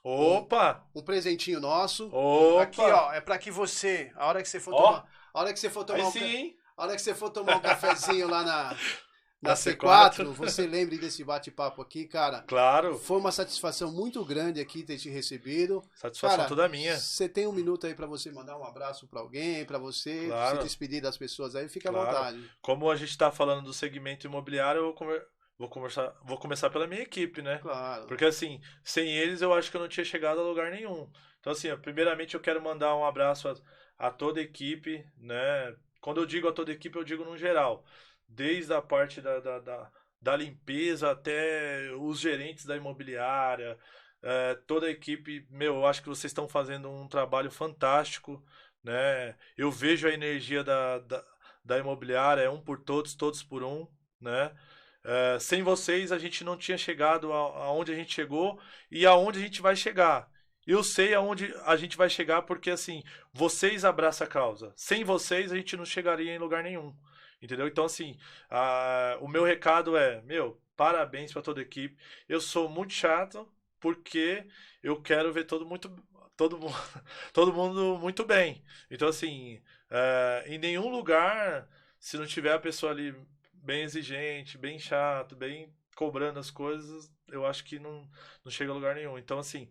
Opa! um presentinho nosso. Aqui, Opa! ó, é para que você, a hora que você for Ó, tomar, a hora que você for aí tomar sim, hein? a hora que você for tomar um cafezinho lá na Na C4. C4, você lembre desse bate-papo aqui, cara. Claro. Foi uma satisfação muito grande aqui ter te recebido. Satisfação Cara, toda minha. você tem um minuto aí para você mandar um abraço para alguém, para você se Claro, despedir das pessoas aí, fique à claro. vontade. Como a gente está falando do segmento imobiliário, eu vou começar pela minha equipe, né? Claro. Porque assim, sem eles eu acho que eu não tinha chegado a lugar nenhum. Então assim, ó, primeiramente eu quero mandar um abraço a toda a equipe, né? Quando eu digo a toda a equipe, eu digo no geral. Desde a parte da limpeza até os gerentes da imobiliária, toda a equipe, meu, eu acho que vocês estão fazendo um trabalho fantástico, né? Eu vejo a energia da imobiliária, é um por todos, todos por um, né? Sem vocês a gente não tinha chegado aonde a gente chegou e aonde a gente vai chegar. Eu sei aonde a gente vai chegar porque, assim, vocês abraçam a causa. Sem vocês a gente não chegaria em lugar nenhum. Entendeu? Então, assim, o meu recado é, parabéns para toda a equipe. Eu sou muito chato porque eu quero ver todo mundo todo mundo muito bem. Então, assim, em nenhum lugar, se não tiver a pessoa ali bem exigente, bem chato, bem cobrando as coisas, eu acho que não chega a lugar nenhum. Então, assim,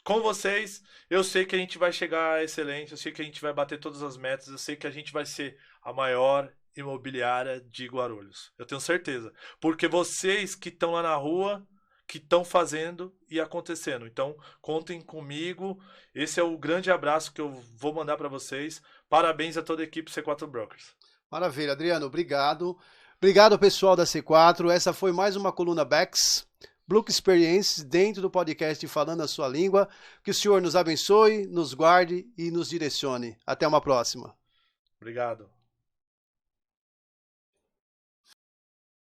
com vocês, eu sei que a gente vai chegar à excelência, eu sei que a gente vai bater todas as metas, eu sei que a gente vai ser a maior imobiliária de Guarulhos. Eu tenho certeza. Porque vocês que estão lá na rua, que estão fazendo e acontecendo. Então, contem comigo. Esse é o grande abraço que eu vou mandar para vocês. Parabéns a toda a equipe C4 Brokers. Maravilha, Adriano. Obrigado. Obrigado, pessoal da C4. Essa foi mais uma coluna Bex, Brook Experience, dentro do podcast Falando a Sua Língua. Que o Senhor nos abençoe, nos guarde e nos direcione. Até uma próxima. Obrigado.